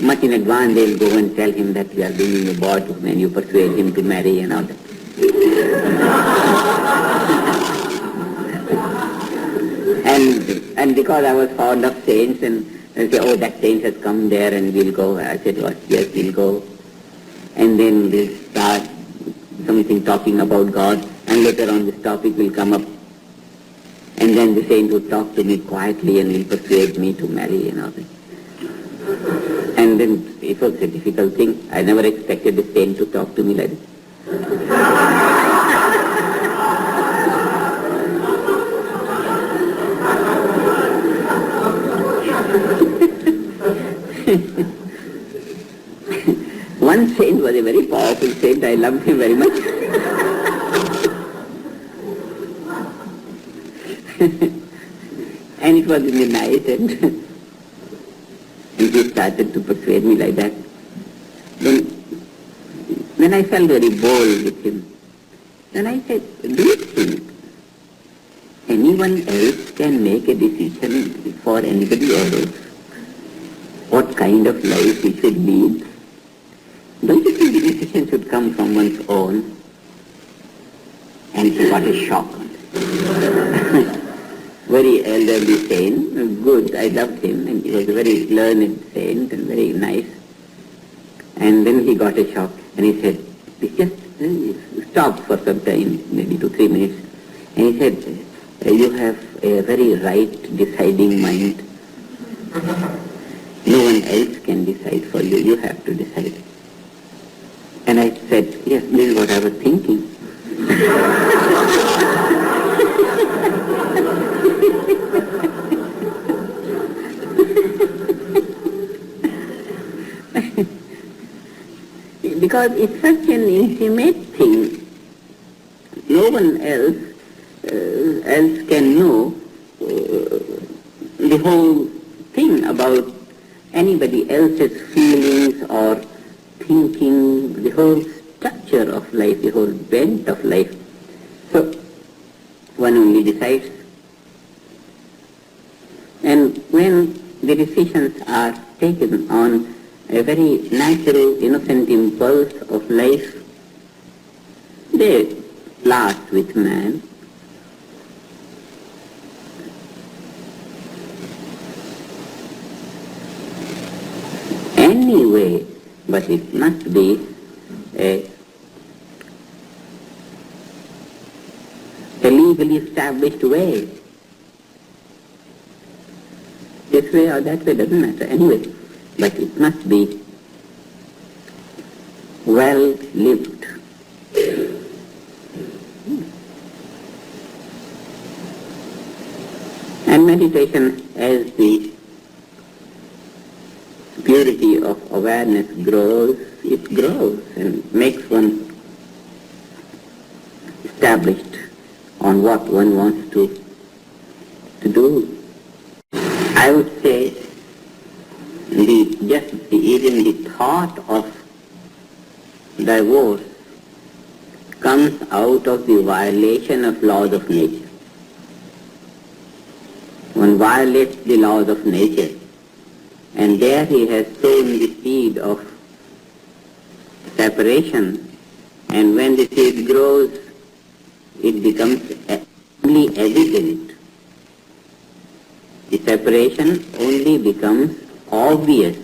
much in advance they'll go and tell him that we are bringing a boy to him and you persuade him to marry and all that. and because I was fond of saints, and they say, oh, that saint has come there and we'll go. I said, what? Yes, we'll go. And then they'll start something talking about God, and later on this topic will come up. And then the saint would talk to me quietly and will persuade me to marry and all that. And then it was a difficult thing. I never expected the saint to talk to me like this. One saint was a very powerful saint. I loved him very much. And it was in the night, and he started to persuade me like that. Then I felt very bold with him. Then I said, do you think anyone else can make a decision for anybody else what kind of life he should lead? Don't you think the decision should come from one's own? And he got a shock. Very elderly saint, good, I loved him, and he was a very learned saint and very nice. And then he got a shock, and he said, just stop for some time, maybe 2-3 minutes. And he said, you have a very right deciding mind. No one else can decide for you, you have to decide. And I said, yes, this is what I was thinking. Because it's such an intimate thing, no one else can know the whole thing about anybody else's feelings or thinking, the whole structure of life, the whole bent of life. So one only decides. And when the decisions are taken on a very natural, innocent impulse of life, they last with man. Anyway, but it must be a legally established way. This way or that way doesn't matter anyway, but it must be well lived. And meditation, as the purity of awareness grows, it grows and makes one established on what one wants to do. I would say even the thought of divorce comes out of the violation of laws of nature. One violates the laws of nature, and there he has sown the seed of separation, and when the seed grows, it becomes only evident. The separation only becomes obvious.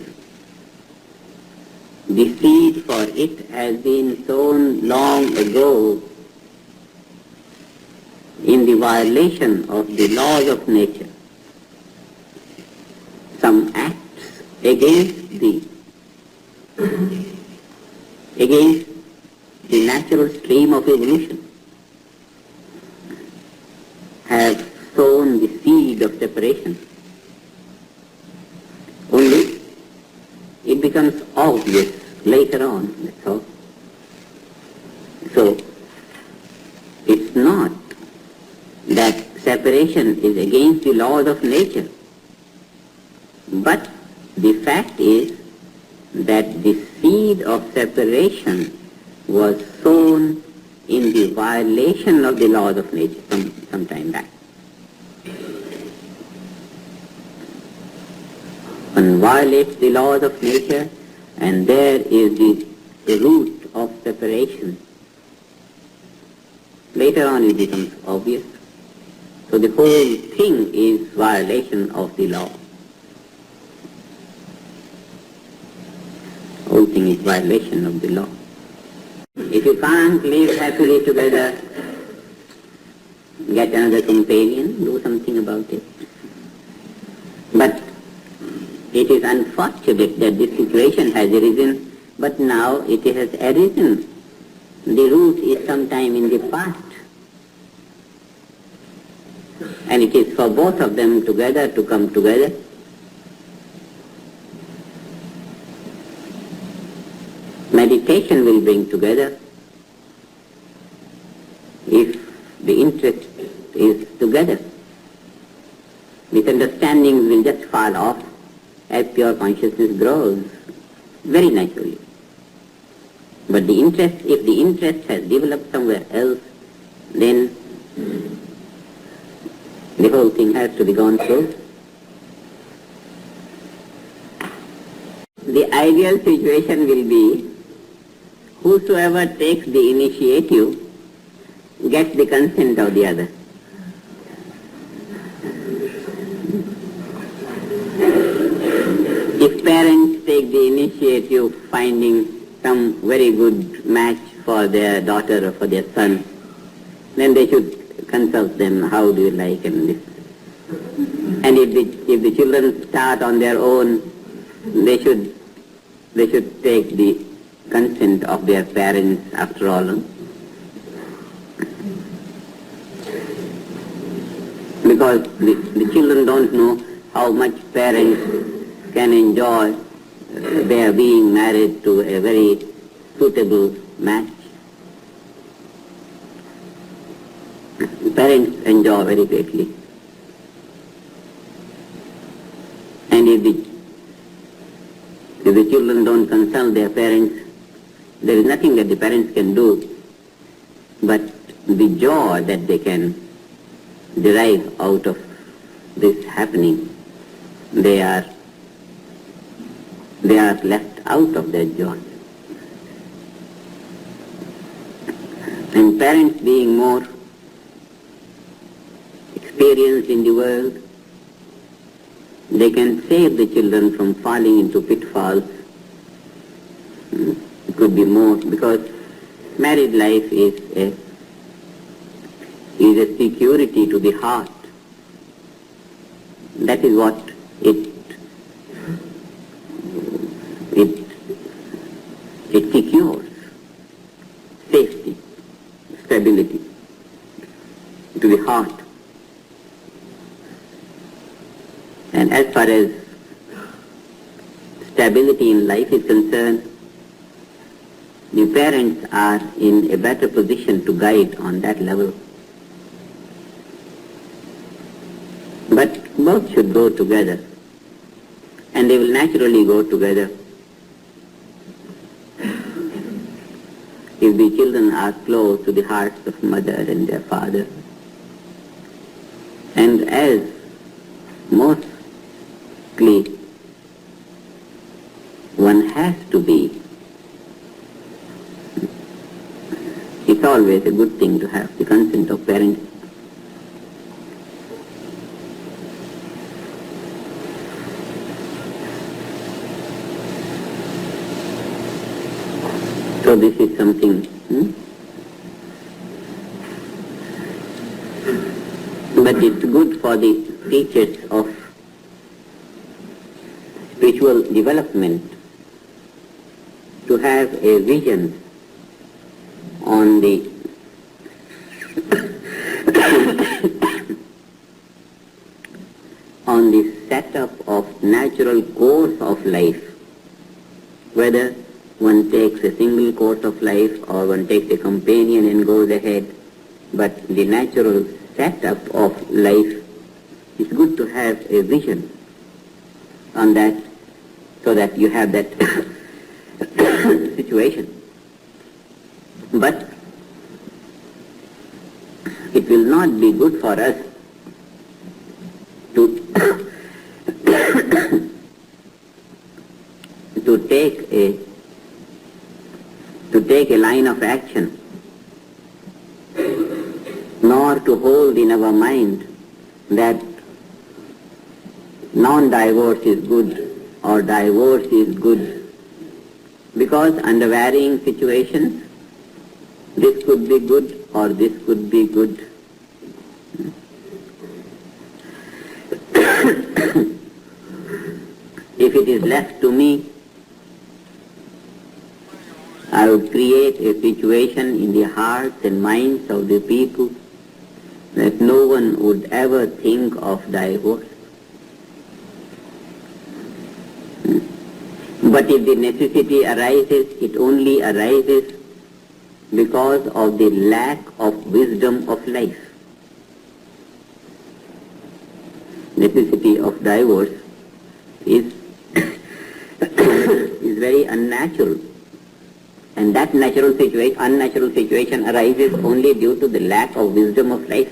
The seed for it has been sown long ago in the violation of the laws of nature. Some acts against the natural stream of evolution have sown the seed of separation. Only it becomes obvious later on, that's all. So, it's not that separation is against the laws of nature, but the fact is that the seed of separation was sown in the violation of the laws of nature some time back. One violates the laws of nature, and there is the root of separation. Later on it becomes obvious. So the whole thing is violation of the law. Whole thing is violation of the law. If you can't live happily together, get another companion, do something about it. But it is unfortunate that this situation has arisen, but now it has arisen. The root is sometime in the past. And it is for both of them together to come together. meditation will bring together. If the interest is together, misunderstandings will just fall off as pure consciousness grows very naturally. But the interest, if the interest has developed somewhere else, then the whole thing has to be gone through. The ideal situation will be whosoever takes the initiative gets the consent of the other. If parents take the initiative finding some very good match for their daughter or for their son, then they should consult them, how do you like and this. And if the children start on their own, they should take the consent of their parents after all. Because the children don't know how much parents can enjoy their being married to a very suitable match. Parents enjoy very greatly. And if the children don't consult their parents, there is nothing that the parents can do, but the joy that they can derive out of this happening, they are left out of their joy. And parents being more experienced in the world, they can save the children from falling into pitfalls. It could be more, because married life is a security to the heart. That is what it secures safety, stability to the heart. And as far as stability in life is concerned, the parents are in a better position to guide on that level. But both should go together, and they will naturally go together. If the children are close to the hearts of mother and their father, and as mostly one has to be, it's always a good thing to have the consent of parents. So this is something, but it's good for the teachers of spiritual development to have a vision on the on the setup of natural course of life, whether one takes a single course of life or one takes a companion and goes ahead, but the natural setup of life, it's good to have a vision on that, so that you have that situation. But it will not be good for us to take a line of action, nor to hold in our mind that non-divorce is good or divorce is good, because under varying situations this could be good or this could be good. If it is left to me, I would create a situation in the hearts and minds of the people that no one would ever think of divorce. But if the necessity arises, it only arises because of the lack of wisdom of life. Necessity of divorce is is very unnatural, and that unnatural situation arises only due to the lack of wisdom of life.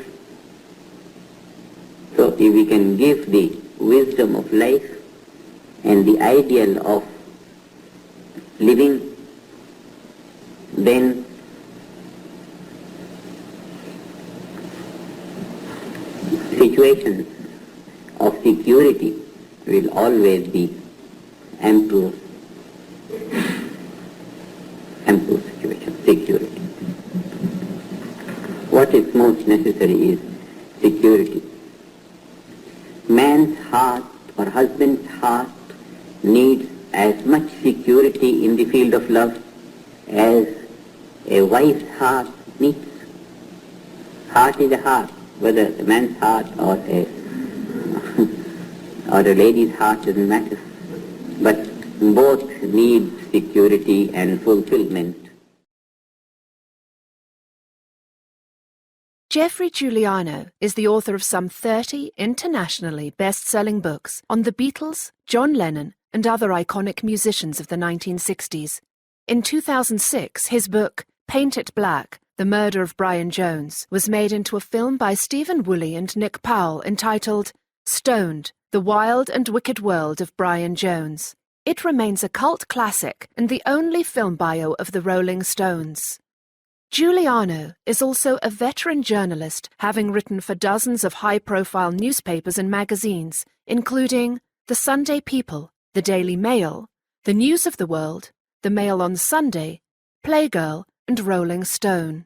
So if we can give the wisdom of life and the ideal of living, then situations of security will always be ample situation, security. What is most necessary is security. Man's heart or husband's heart needs as much security in the field of love as a wife's heart needs. Heart is a heart, whether a man's heart or a lady's heart doesn't matter. But both need security and fulfillment. Jeffrey Giuliano is the author of some 30 internationally best-selling books on the Beatles, John Lennon, and other iconic musicians of the 1960s. In 2006, his book, Paint It Black, The Murder of Brian Jones, was made into a film by Stephen Woolley and Nick Powell entitled Stoned, The Wild and Wicked World of Brian Jones. It remains a cult classic and the only film bio of the Rolling Stones. Giuliano is also a veteran journalist, having written for dozens of high-profile newspapers and magazines, including The Sunday People, The Daily Mail, The News of the World, The Mail on Sunday, Playgirl, and Rolling Stone.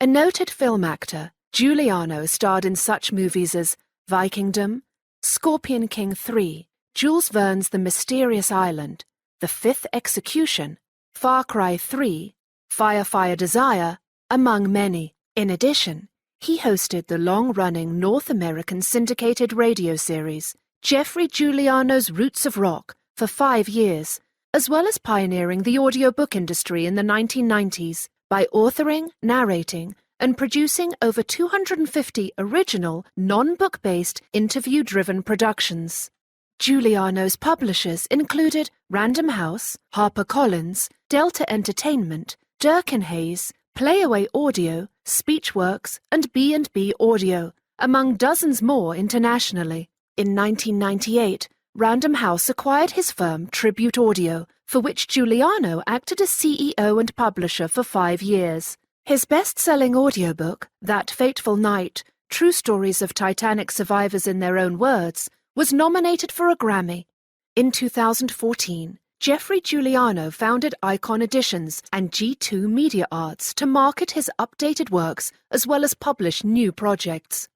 A noted film actor, Giuliano starred in such movies as Vikingdom, Scorpion King 3, Jules Verne's The Mysterious Island, The Fifth Execution, Far Cry 3, Fire Desire, among many. In addition, he hosted the long-running North American syndicated radio series, Jeffrey Giuliano's Roots of Rock, for 5 years, as well as pioneering the audiobook industry in the 1990s by authoring, narrating, and producing over 250 original, non-book-based, interview-driven productions. Giuliano's publishers included Random House, HarperCollins, Delta Entertainment, Durkin Hayes, Playaway Audio, Speechworks, and B&B Audio, among dozens more internationally. In 1998, Random House acquired his firm Tribute Audio, for which Giuliano acted as CEO and publisher for 5 years. His best-selling audiobook, That Fateful Night, True Stories of Titanic Survivors in Their Own Words, was nominated for a Grammy. In 2014, Jeffrey Giuliano founded Icon Editions and G2 Media Arts to market his updated works as well as publish new projects.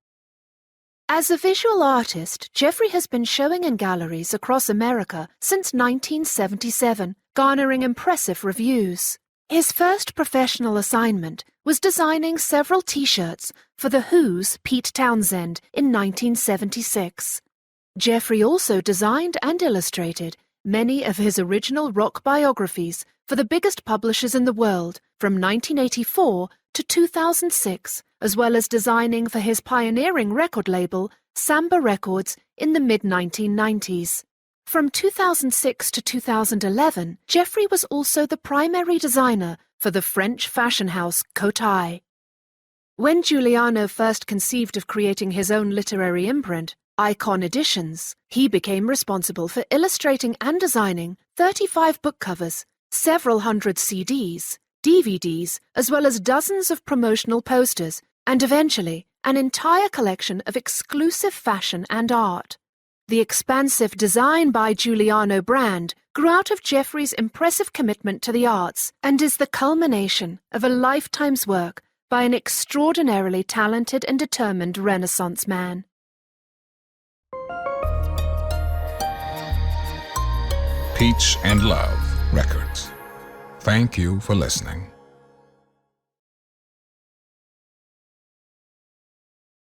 As a visual artist, Jeffrey has been showing in galleries across America since 1977, garnering impressive reviews. His first professional assignment was designing several T-shirts for The Who's Pete Townsend in 1976. Jeffrey also designed and illustrated many of his original rock biographies for the biggest publishers in the world from 1984 to 2006, as well as designing for his pioneering record label, Samba Records, in the mid-1990s. From 2006 to 2011, Jeffrey was also the primary designer for the French fashion house Cotai. When Giuliano first conceived of creating his own literary imprint, Icon Editions, he became responsible for illustrating and designing 35 book covers, several hundred CDs, DVDs, as well as dozens of promotional posters, and eventually an entire collection of exclusive fashion and art. The expansive Design by Giuliano brand grew out of Jeffrey's impressive commitment to the arts and is the culmination of a lifetime's work by an extraordinarily talented and determined Renaissance man. Peach and Love Records. Thank you for listening.